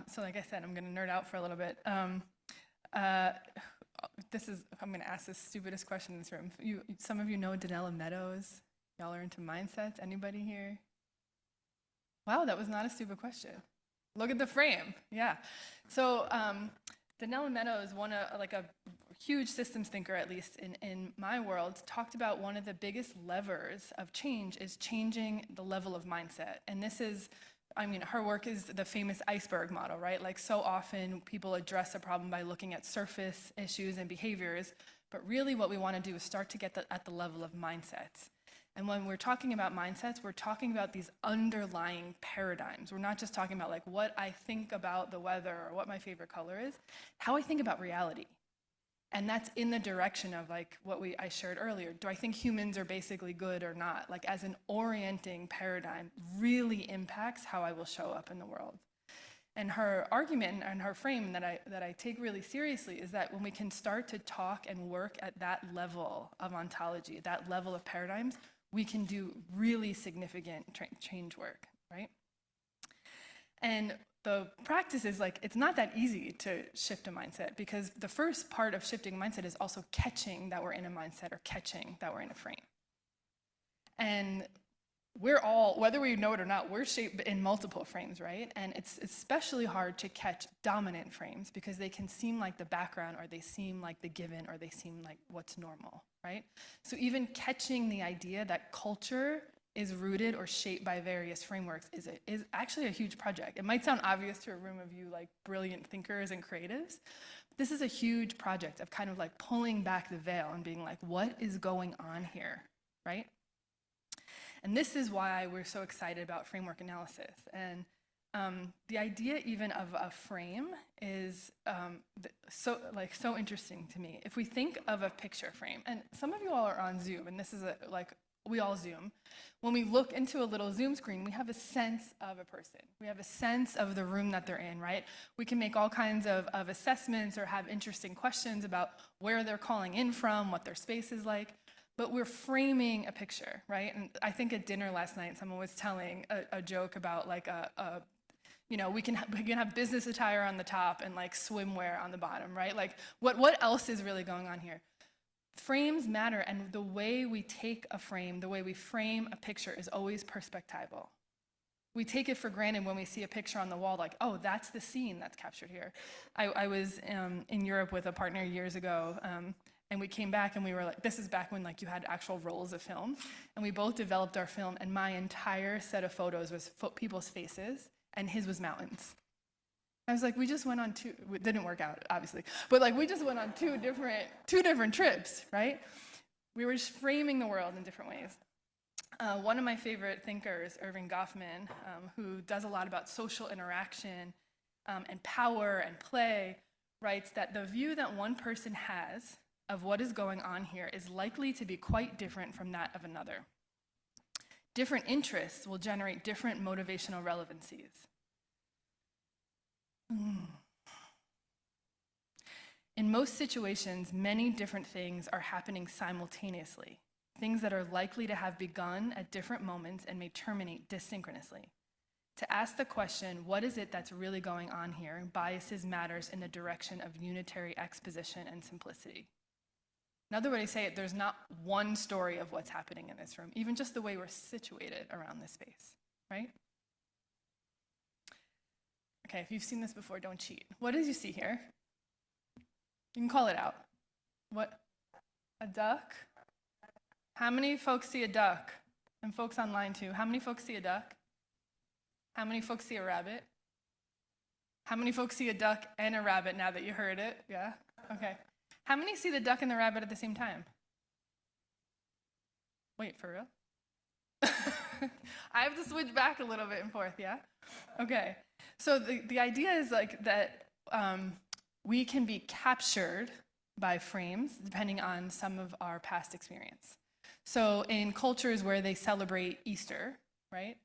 So like I said, I'm going to nerd out for a little bit. I'm going to ask the stupidest question in this room. Some of you know Danella Meadows. Y'all are into mindsets. Anybody here? Wow, that was not a stupid question. Look at the frame. Yeah. So Danella Meadows, like a huge systems thinker, at least in my world, talked about one of the biggest levers of change is changing the level of mindset. And this is, I mean, her work is the famous iceberg model, right? Like, so often people address a problem by looking at surface issues and behaviors, but really what we want to do is start to get at the level of mindsets. And when we're talking about mindsets, we're talking about these underlying paradigms. We're not just talking about like what I think about the weather or what my favorite color is, how I think about reality. And that's in the direction of like what I shared earlier. Do I think humans are basically good or not? Like, as an orienting paradigm really impacts how I will show up in the world. And her argument and her frame that I take really seriously is that when we can start to talk and work at that level of ontology, that level of paradigms, we can do really significant change work, right? And the practice is like, it's not that easy to shift a mindset, because the first part of shifting mindset is also catching that we're in a mindset or catching that we're in a frame. And we're all, whether we know it or not, we're shaped in multiple frames, right? And it's especially hard to catch dominant frames because they can seem like the background, or they seem like the given, or they seem like what's normal, right? So even catching the idea that culture is rooted or shaped by various frameworks is actually a huge project. It might sound obvious to a room of you like brilliant thinkers and creatives. This is a huge project of kind of like pulling back the veil and being like, what is going on here, right? And this is why we're so excited about framework analysis. And the idea even of a frame is so interesting to me. If we think of a picture frame, and some of you all are on Zoom, and this is we all Zoom. When we look into a little Zoom screen, we have a sense of a person. We have a sense of the room that they're in, right? We can make all kinds of assessments or have interesting questions about where they're calling in from, what their space is like. But we're framing a picture, right? And I think at dinner last night, someone was telling a joke about like we can have business attire on the top and like swimwear on the bottom, right? Like what else is really going on here? Frames matter, and the way we take a frame, the way we frame a picture is always perspectival. We take it for granted when we see a picture on the wall, like, oh, that's the scene that's captured here. I was in Europe with a partner years ago, and we came back and we were like, this is back when like you had actual rolls of film, and we both developed our film, and my entire set of photos was people's faces, and his was mountains. I was like, we just went on it didn't work out, obviously, but like we just went on two different trips, right? We were just framing the world in different ways. One of my favorite thinkers, Irving Goffman, who does a lot about social interaction and power and play, writes that the view that one person has of what is going on here is likely to be quite different from that of another. Different interests will generate different motivational relevancies. In most situations, many different things are happening simultaneously, things that are likely to have begun at different moments and may terminate dysynchronously. To ask the question, what is it that's really going on here, biases matters in the direction of unitary exposition and simplicity. Another way to say it, there's not one story of what's happening in this room, even just the way we're situated around this space, right? Okay, if you've seen this before, don't cheat. What did you see here? You can call it out. What? A duck? How many folks see a duck? And folks online too. How many folks see a duck? How many folks see a rabbit? How many folks see a duck and a rabbit now that you heard it? Yeah? Okay. How many see the duck and the rabbit at the same time? Wait, for real? I have to switch back a little bit and forth, yeah? Okay. So the idea is like that we can be captured by frames depending on some of our past experience. So in cultures where they celebrate Easter, right?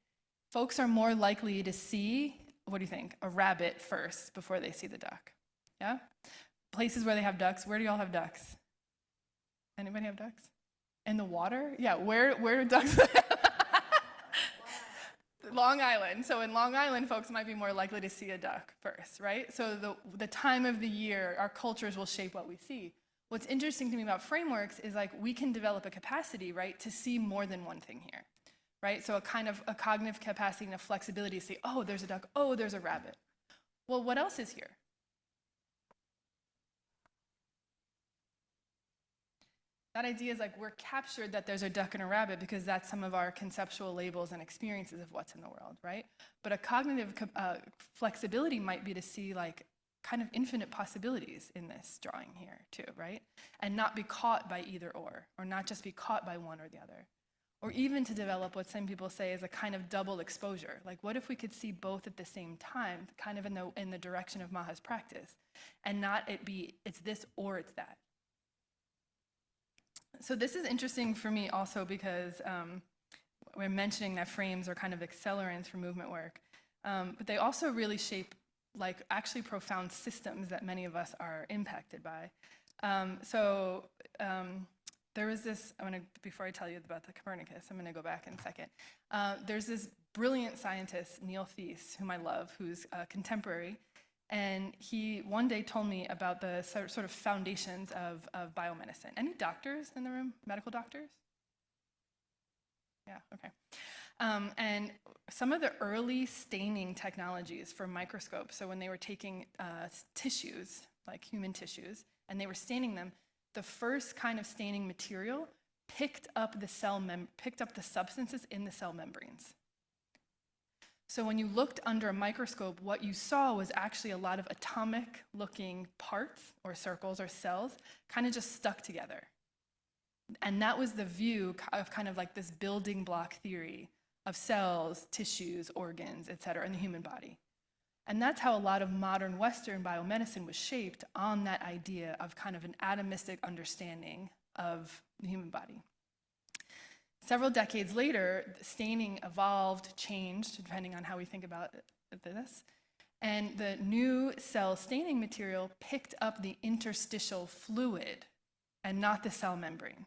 Folks are more likely to see, what do you think, a rabbit first before they see the duck, yeah? Places where they have ducks, where do y'all have ducks? Anybody have ducks? In the water? Yeah, where do ducks Long Island. So in Long Island, folks might be more likely to see a duck first, right? So the time of the year, our cultures will shape what we see. What's interesting to me about frameworks is like we can develop a capacity, right, to see more than one thing here, right? So a kind of a cognitive capacity and a flexibility to see, oh, there's a duck, oh, there's a rabbit. Well, what else is here? That idea is like we're captured that there's a duck and a rabbit because that's some of our conceptual labels and experiences of what's in the world, right? But a cognitive flexibility might be to see like kind of infinite possibilities in this drawing here too, right? And not be caught by either or not just be caught by one or the other. Or even to develop what some people say is a kind of double exposure. Like what if we could see both at the same time, kind of in the direction of Maha's practice, and not it be it's this or it's that. So this is interesting for me also because we're mentioning that frames are kind of accelerants for movement work, but they also really shape like actually profound systems that many of us are impacted by. There was this, before I tell you about the Copernicus, I'm gonna go back in a second. There's this brilliant scientist, Neil Thies, whom I love, who's a contemporary, and he one day told me about the sort of foundations of biomedicine. Any doctors in the room? Medical doctors? Yeah, okay. And some of the early staining technologies for microscopes, so when they were taking tissues, like human tissues, and they were staining them, the first kind of staining material picked up the substances in the cell membranes. So when you looked under a microscope, what you saw was actually a lot of atomic-looking parts or circles or cells kind of just stuck together. And that was the view of kind of like this building block theory of cells, tissues, organs, et cetera, in the human body. And that's how a lot of modern Western biomedicine was shaped, on that idea of kind of an atomistic understanding of the human body. Several decades later, staining evolved, changed, depending on how we think about this. And the new cell staining material picked up the interstitial fluid and not the cell membrane.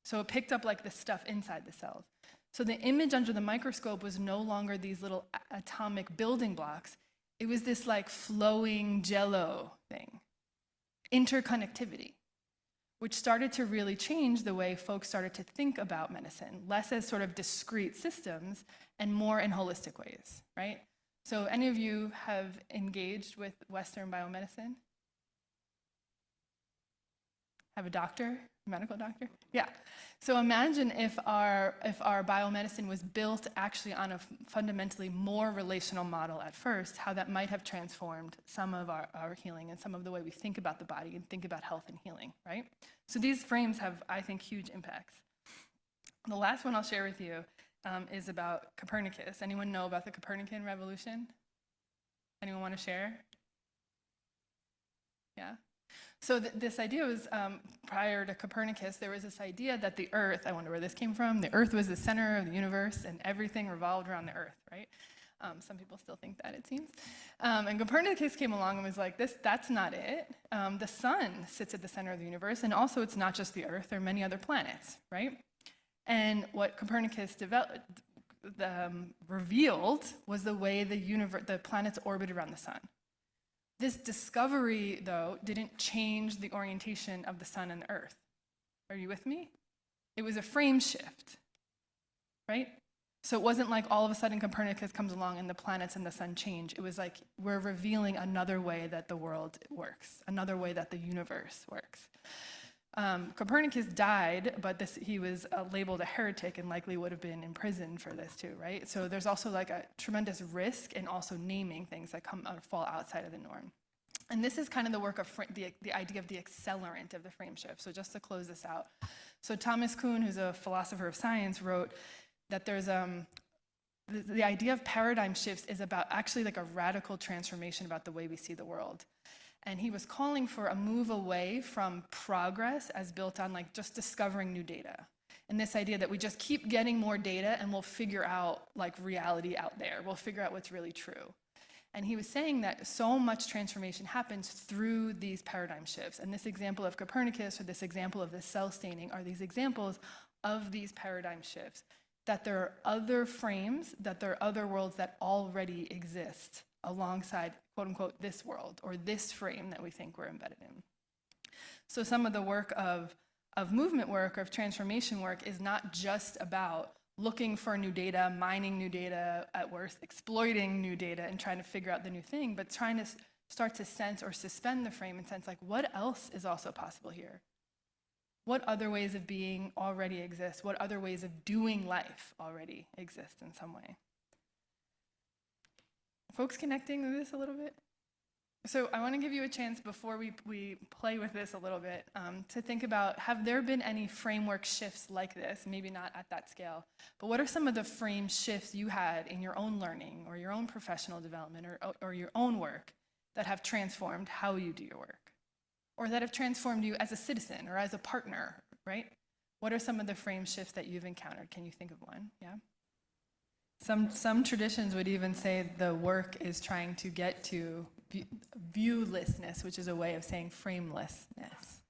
So it picked up like the stuff inside the cells. So the image under the microscope was no longer these little atomic building blocks. It was this like flowing jello thing, interconnectivity, which started to really change the way folks started to think about medicine, less as sort of discrete systems and more in holistic ways, right? So any of you have engaged with Western biomedicine? Have a doctor, medical doctor? Yeah. So imagine if our biomedicine was built actually on a fundamentally more relational model at first, how that might have transformed some of our healing and some of the way we think about the body and think about health and healing, right? So these frames have, I think, huge impacts. The last one I'll share with you is about Copernicus. Anyone know about the Copernican revolution? Anyone want to share? Yeah? So this idea was, prior to Copernicus, there was this idea that the Earth, I wonder where this came from, the Earth was the center of the universe and everything revolved around the Earth, right? Some people still think that, it seems. And Copernicus came along and was like, that's not it. The sun sits at the center of the universe, and also it's not just the Earth, there are many other planets, right? And what Copernicus revealed was the way the planets orbit around the sun. This discovery, though, didn't change the orientation of the sun and the Earth. Are you with me? It was a frame shift, right? So it wasn't like all of a sudden Copernicus comes along and the planets and the sun change. It was like we're revealing another way that the world works, another way that the universe works. Copernicus died, but he was labeled a heretic and likely would have been imprisoned for this too, right? So there's also like a tremendous risk in also naming things that fall outside of the norm. And this is kind of the work of the idea of the accelerant of the frame shift. So just to close this out. So Thomas Kuhn, who's a philosopher of science, wrote that there's the idea of paradigm shifts is about actually like a radical transformation about the way we see the world. And he was calling for a move away from progress as built on like just discovering new data. And this idea that we just keep getting more data and we'll figure out like reality out there. We'll figure out what's really true. And he was saying that so much transformation happens through these paradigm shifts. And this example of Copernicus or this example of the cell staining are these examples of these paradigm shifts. That there are other frames, that there are other worlds that already exist alongside, quote unquote, this world or this frame that we think we're embedded in. So some of the work of movement work, of transformation work, is not just about looking for new data, mining new data, at worst, exploiting new data and trying to figure out the new thing, but trying to start to sense or suspend the frame and sense like, what else is also possible here? What other ways of being already exist? What other ways of doing life already exist in some way? Folks connecting with this a little bit? So I want to give you a chance before we play with this a little bit to think about, have there been any framework shifts like this? Maybe not at that scale, but what are some of the frame shifts you had in your own learning or your own professional development or your own work that have transformed how you do your work? Or that have transformed you as a citizen or as a partner, right? What are some of the frame shifts that you've encountered? Can you think of one? Yeah? Some traditions would even say the work is trying to get to viewlessness, which is a way of saying framelessness.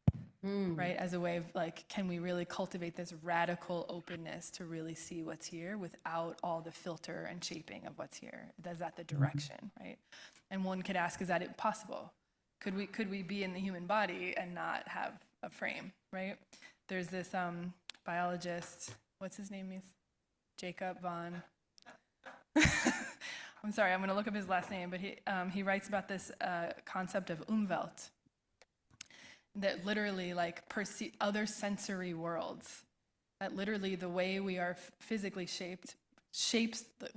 right? As a way of like, can we really cultivate this radical openness to really see what's here without all the filter and shaping of what's here? Is that the direction, right? And one could ask, is that impossible? Could we be in the human body and not have a frame, right? There's this biologist, what's his name? Jacob von, I'm sorry, I'm going to look up his last name, but he writes about this concept of Umwelt, that literally like perceive other sensory worlds, that literally the way we are physically shapes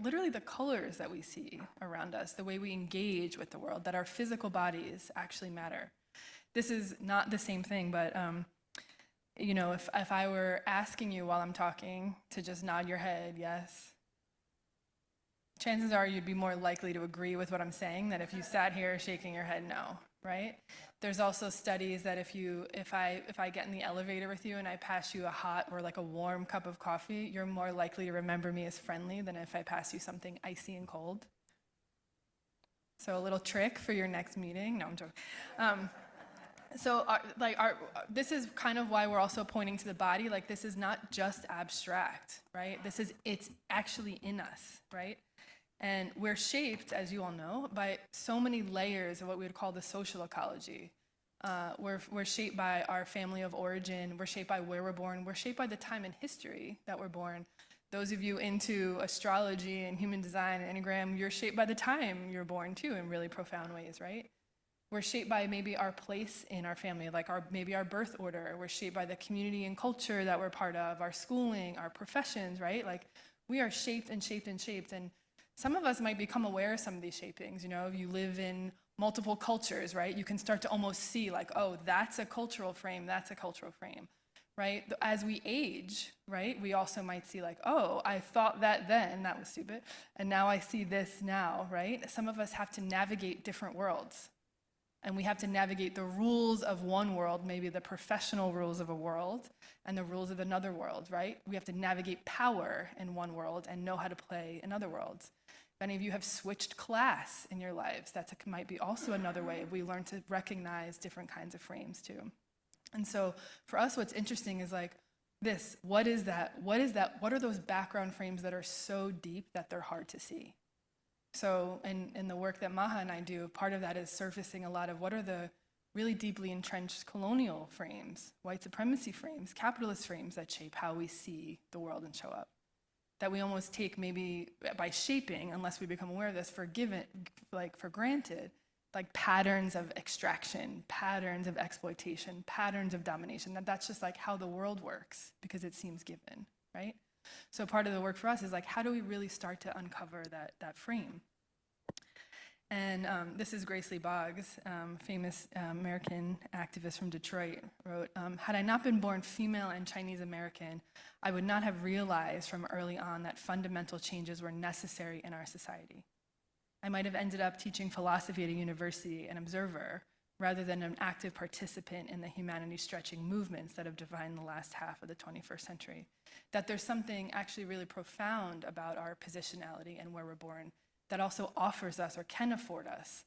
literally the colors that we see around us, the way we engage with the world, that our physical bodies actually matter. This is not the same thing, but you know, if I were asking you while I'm talking to just nod your head, yes, chances are you'd be more likely to agree with what I'm saying than if you sat here shaking your head no, right? There's also studies that if I get in the elevator with you and I pass you a hot or like a warm cup of coffee, you're more likely to remember me as friendly than if I pass you something icy and cold. So a little trick for your next meeting. No, I'm joking. This is kind of why we're also pointing to the body. Like, this is not just abstract, right? It's actually in us, right? And we're shaped, as you all know, by so many layers of what we would call the social ecology. We're shaped by our family of origin. We're shaped by where we're born. We're shaped by the time in history that we're born. Those of you into astrology and human design and Enneagram, you're shaped by the time you're born too, in really profound ways, right? We're shaped by maybe our place in our family, like maybe our birth order. We're shaped by the community and culture that we're part of, our schooling, our professions, right? Like, we are shaped and shaped and shaped. And some of us might become aware of some of these shapings. You know, if you live in multiple cultures, right? You can start to almost see like, oh, that's a cultural frame, that's a cultural frame, right? As we age, right, we also might see like, oh, I thought that then, that was stupid, and now I see this now, right? Some of us have to navigate different worlds. And we have to navigate the rules of one world, maybe the professional rules of a world, and the rules of another world, right? We have to navigate power in one world and know how to play in other worlds. If any of you have switched class in your lives, that might be also another way we learn to recognize different kinds of frames too. And so for us, what's interesting is like this, what is that? What are those background frames that are so deep that they're hard to see? So in the work that Maha and I do, part of that is surfacing a lot of what are the really deeply entrenched colonial frames, white supremacy frames, capitalist frames that shape how we see the world and show up. That we almost take maybe by shaping, unless we become aware of this, for granted, like patterns of extraction, patterns of exploitation, patterns of domination, that's just like how the world works because it seems given, right? So part of the work for us is like, how do we really start to uncover that frame? And this is Grace Lee Boggs, famous American activist from Detroit, wrote, had I not been born female and Chinese American, I would not have realized from early on that fundamental changes were necessary in our society. I might have ended up teaching philosophy at a university, an observer, rather than an active participant in the humanity-stretching movements that have defined the last half of the 21st century. That there's something actually really profound about our positionality and where we're born that also offers us or can afford us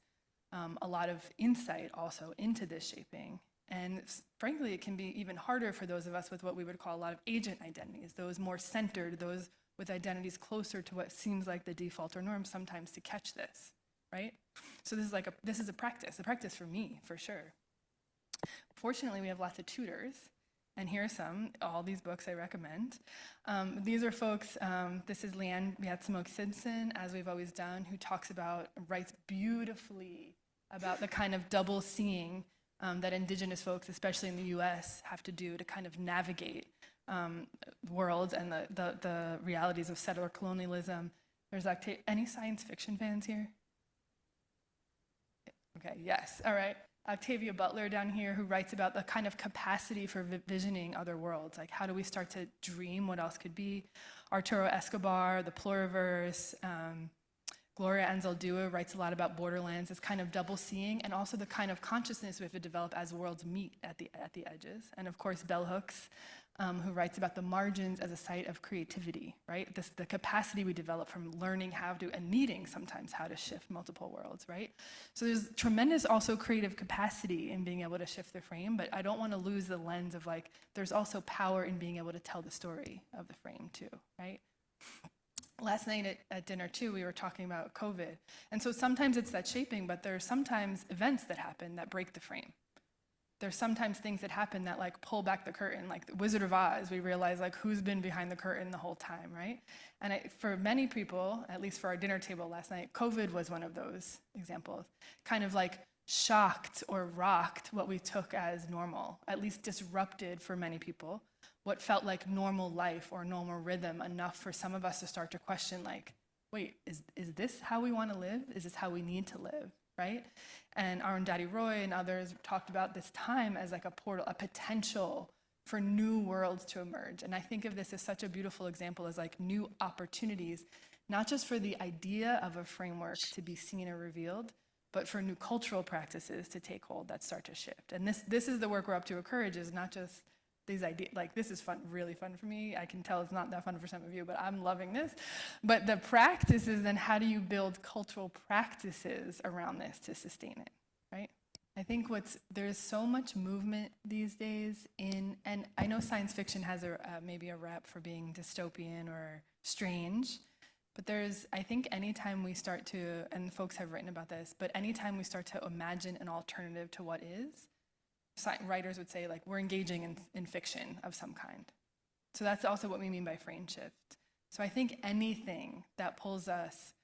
a lot of insight also into this shaping. And frankly, it can be even harder for those of us with what we would call a lot of agent identities, those more centered, those with identities closer to what seems like the default or norm sometimes to catch this, right? So this is a practice for me, for sure. Fortunately, we have lots of tutors. And here are some, all these books I recommend. These are folks, this is Leanne Biatsimoke-Simpson, as we've always done, who writes beautifully about the kind of double seeing that Indigenous folks, especially in the US, have to do to kind of navigate worlds and the realities of settler colonialism. There's any science fiction fans here? Okay, yes, all right. Octavia Butler down here, who writes about the kind of capacity for visioning other worlds. Like, how do we start to dream what else could be? Arturo Escobar, the pluriverse, Gloria Anzaldúa writes a lot about borderlands, this kind of double seeing, and also the kind of consciousness we have to develop as worlds meet at the edges. And of course, Bell Hooks, who writes about the margins as a site of creativity, right? The capacity we develop from learning how to, and needing sometimes how to shift multiple worlds, right? So there's tremendous also creative capacity in being able to shift the frame, but I don't want to lose the lens of like, there's also power in being able to tell the story of the frame too, right? Last night at dinner too, we were talking about COVID. And so sometimes it's that shaping, but there are sometimes events that happen that break the frame. There's sometimes things that happen that like pull back the curtain, like the Wizard of Oz, we realize like who's been behind the curtain the whole time, right? And for many people, at least for our dinner table last night, COVID was one of those examples. Kind of like shocked or rocked what we took as normal, at least disrupted for many people, what felt like normal life or normal rhythm, enough for some of us to start to question like, wait, is this how we want to live? Is this how we need to live, right? And our own Daddy Roy and others talked about this time as like a portal, a potential for new worlds to emerge. And I think of this as such a beautiful example as like new opportunities, not just for the idea of a framework to be seen or revealed, but for new cultural practices to take hold that start to shift. And this is the work we're up to at Courage, is not just these ideas, like this is fun, really fun for me. I can tell it's not that fun for some of you, but I'm loving this. But the practice is then how do you build cultural practices around this to sustain it, right? I think there's so much movement these days and I know science fiction has maybe a rep for being dystopian or strange, but I think anytime we start to, and folks have written about this, but anytime we start to imagine an alternative to what is, writers would say like we're engaging in fiction of some kind. So that's also what we mean by frame shift. So I think anything that pulls us,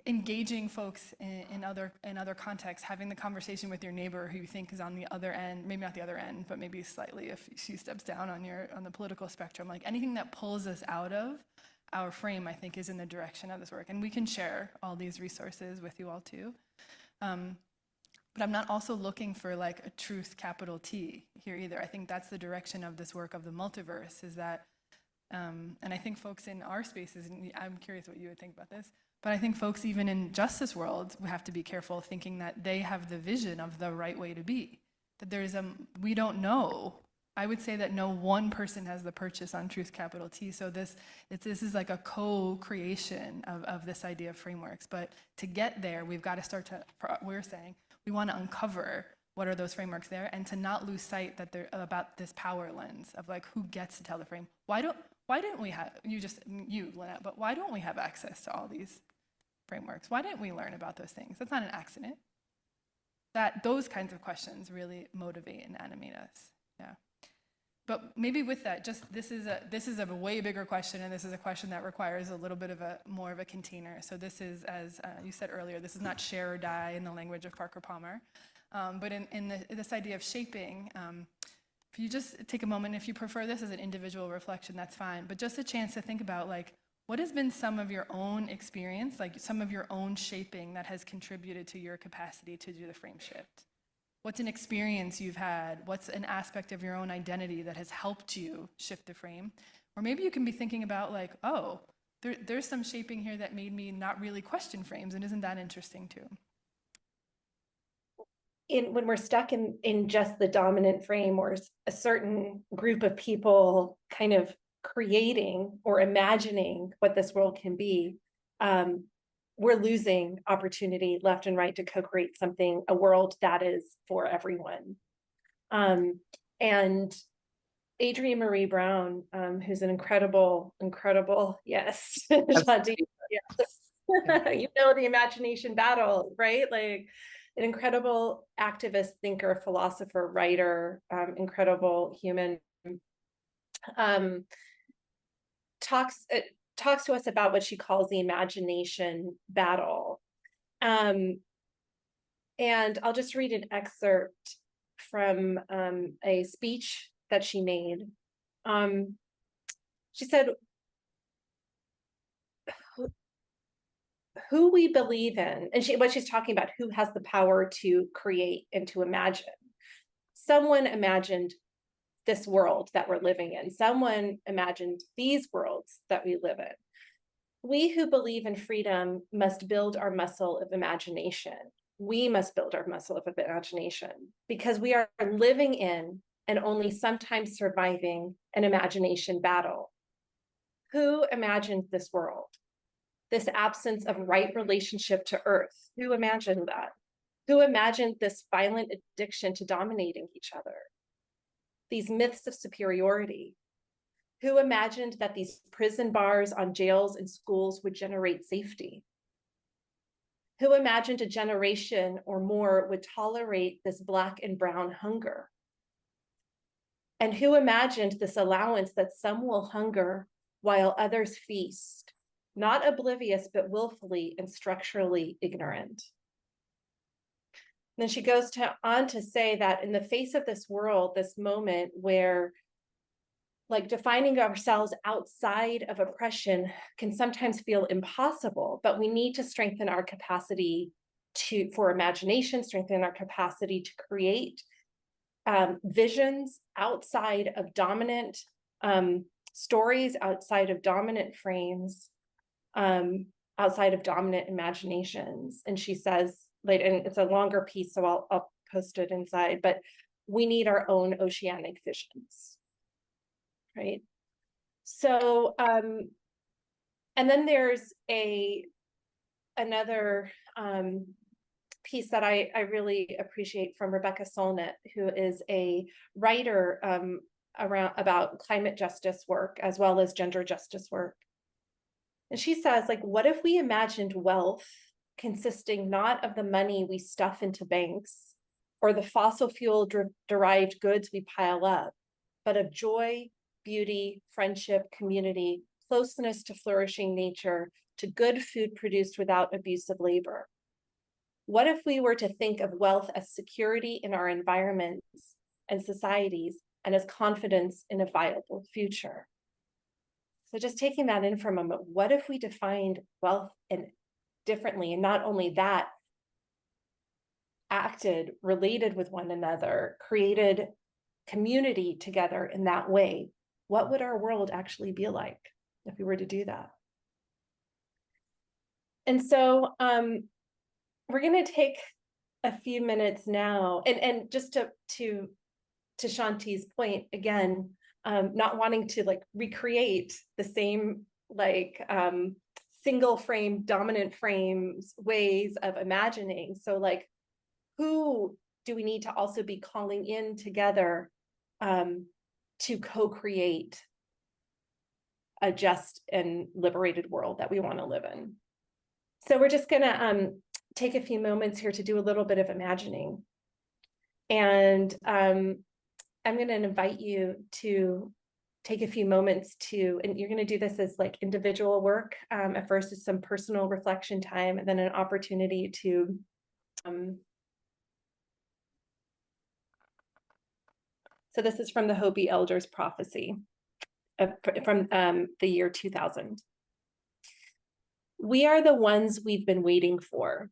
engaging folks in other contexts, having the conversation with your neighbor who you think is on the other end, maybe not the other end, but maybe slightly a few steps down on the political spectrum, like anything that pulls us out of our frame, I think is in the direction of this work. And we can share all these resources with you all too. But I'm not also looking for like a truth capital T here either. I think that's the direction of this work of the multiverse, is that, and I think folks in our spaces, and I'm curious what you would think about this, but I think folks even in justice world, we have to be careful thinking that they have the vision of the right way to be. That we don't know. I would say that no one person has the purchase on truth capital T. So this is like a co-creation of this idea of frameworks. But to get there, we've got to start to, we're saying, we want to uncover what are those frameworks there, and to not lose sight that they're about this power lens of like who gets to tell the frame. Why didn't we have, Lynette, but why don't we have access to all these frameworks? Why didn't we learn about those things? That's not an accident. Those kinds of questions really motivate and animate us. Yeah. But maybe with that, just this is a way bigger question, and this is a question that requires a little bit of more of a container. So this is, as you said earlier, this is not share or die in the language of Parker Palmer, but in this idea of shaping. If you just take a moment, if you prefer this as an individual reflection, that's fine. But just a chance to think about like what has been some of your own experience, like some of your own shaping that has contributed to your capacity to do the frame shift. What's an experience you've had? What's an aspect of your own identity that has helped you shift the frame? Or maybe you can be thinking about like, oh, there's some shaping here that made me not really question frames, and isn't that interesting too? When we're stuck in just the dominant frame, or a certain group of people kind of creating or imagining what this world can be, we're losing opportunity left and right to co-create a world that is for everyone. And Adrienne Marie Brown, who's an incredible, yes, Shanti, yes. You know, the imagination battle, right? Like an incredible activist, thinker, philosopher, writer, incredible human, talks to us about what she calls the imagination battle. And I'll just read an excerpt from a speech that she made. She said, who we believe in, and what she's talking about, who has the power to create and to imagine. Someone imagined this world that we're living in. Someone imagined these worlds that we live in. We who believe in freedom must build our muscle of imagination. We must build our muscle of imagination because we are living in and only sometimes surviving an imagination battle. Who imagined this world? This absence of right relationship to Earth? Who imagined that? Who imagined this violent addiction to dominating each other? These myths of superiority? Who imagined that these prison bars on jails and schools would generate safety? Who imagined a generation or more would tolerate this Black and brown hunger? And who imagined this allowance that some will hunger while others feast, not oblivious, but willfully and structurally ignorant? And then she goes on to say that in the face of this world, this moment where like defining ourselves outside of oppression can sometimes feel impossible, but we need to strengthen our capacity for imagination, strengthen our capacity to create visions outside of dominant stories, outside of dominant frames, outside of dominant imaginations. And she says, like, and it's a longer piece, so I'll post it inside, but we need our own oceanic visions. Right. So, and then there's another piece that I really appreciate from Rebecca Solnit, who is a writer about climate justice work as well as gender justice work. And she says, like, what if we imagined wealth consisting not of the money we stuff into banks or the fossil fuel derived goods we pile up, but of joy, beauty, friendship, community, closeness to flourishing nature, to good food produced without abusive labor? What if we were to think of wealth as security in our environments and societies and as confidence in a viable future? So just taking that in for a moment, what if we defined wealth differently, and not only that, acted, related with one another, created community together in that way? What would our world actually be like if we were to do that? And so we're going to take a few minutes now, and just to Shanti's point again, not wanting to like recreate the same like single frame, dominant frames ways of imagining. So like, who do we need to also be calling in together to co-create a just and liberated world that we want to live in? So we're just gonna take a few moments here to do a little bit of imagining. And I'm gonna invite you to take a few moments and you're gonna do this as like individual work. At first it's some personal reflection time, and then an opportunity to so this is from the Hopi Elders Prophecy from the year 2000. We are the ones we've been waiting for.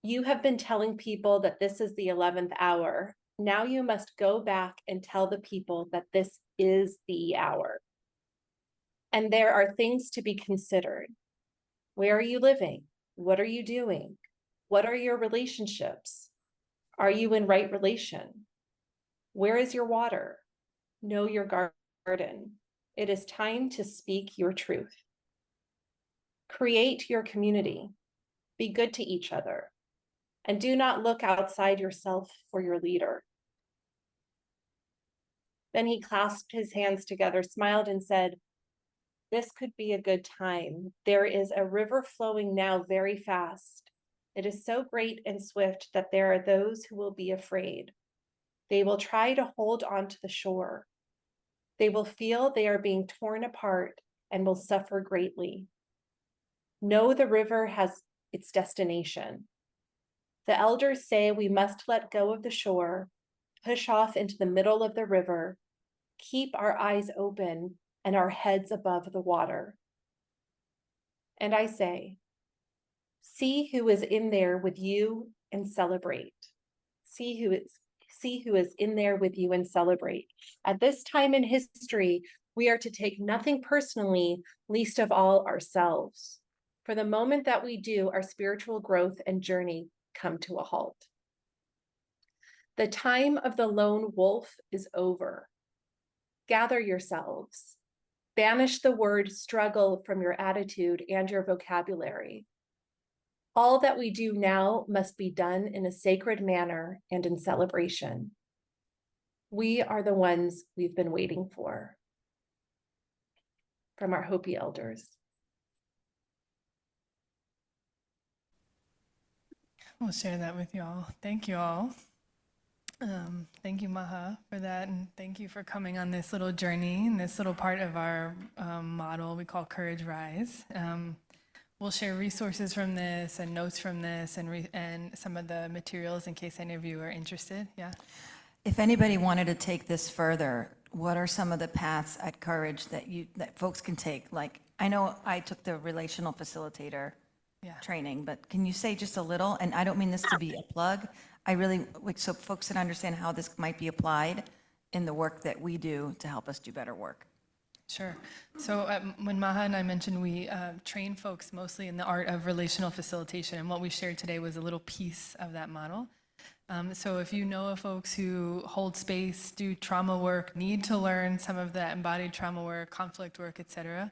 You have been telling people that this is the 11th hour. Now you must go back and tell the people that this is the hour. And there are things to be considered. Where are you living? What are you doing? What are your relationships? Are you in right relation? Where is your water? Know your garden. It is time to speak your truth. Create your community. Be good to each other. And do not look outside yourself for your leader. Then he clasped his hands together, smiled, and said, this could be a good time. There is a river flowing now very fast. It is so great and swift that there are those who will be afraid. They will try to hold on to the shore. They will feel they are being torn apart and will suffer greatly. Know the river has its destination. The elders say we must let go of the shore, push off into the middle of the river, keep our eyes open and our heads above the water. And I say, see who is in there with you and celebrate. See who is in there with you and celebrate. At this time in history, We are to take nothing personally, least of all ourselves. For the moment that we do, our spiritual growth and journey come to a halt. The time of the lone wolf is over. Gather yourselves. Banish the word struggle from your attitude and your vocabulary. All that we do now must be done in a sacred manner and in celebration. We are the ones we've been waiting for. From our Hopi elders. We'll share that with you all. Thank you all. Thank you, Maha, for that. And thank you for coming on this little journey and this little part of our model we call CourageRISE. We'll share resources from this and notes from this and some of the materials in case any of you are interested. Yeah. If anybody wanted to take this further, what are some of the paths at Courage that folks can take? Like, I know I took the relational facilitator training, but can you say just a little? And I don't mean this to be a plug. I really, so folks can understand how this might be applied in the work that we do to help us do better work. Sure. So when Maha and I mentioned we train folks mostly in the art of relational facilitation, and what we shared today was a little piece of that model. So if you know of folks who hold space, do trauma work, need to learn some of the embodied trauma work, conflict work, etc.,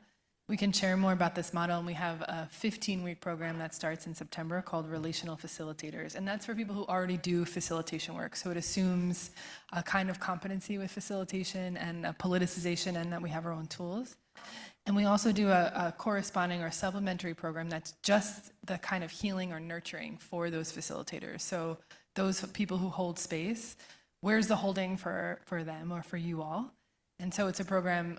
we can share more about this model, and we have a 15-week program that starts in September called Relational Facilitators, and that's for people who already do facilitation work. So it assumes a kind of competency with facilitation and a politicization, and that we have our own tools. And we also do a corresponding or supplementary program that's just the kind of healing or nurturing for those facilitators. So those people who hold space, where's the holding for them or for you all? And so it's a program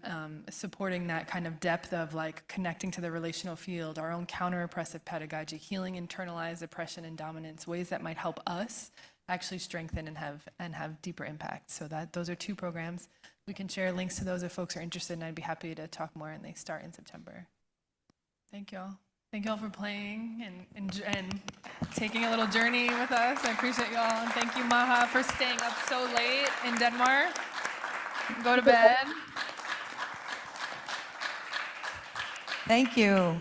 supporting that kind of depth of like connecting to the relational field, our own counter-oppressive pedagogy, healing internalized oppression and dominance, ways that might help us actually strengthen and have deeper impact. So those are two programs. We can share links to those if folks are interested, and I'd be happy to talk more, and they start in September. Thank you all. Thank you all for playing and taking a little journey with us. I appreciate you all. And thank you, Maha, for staying up so late in Denmark. Go to bed. Thank you.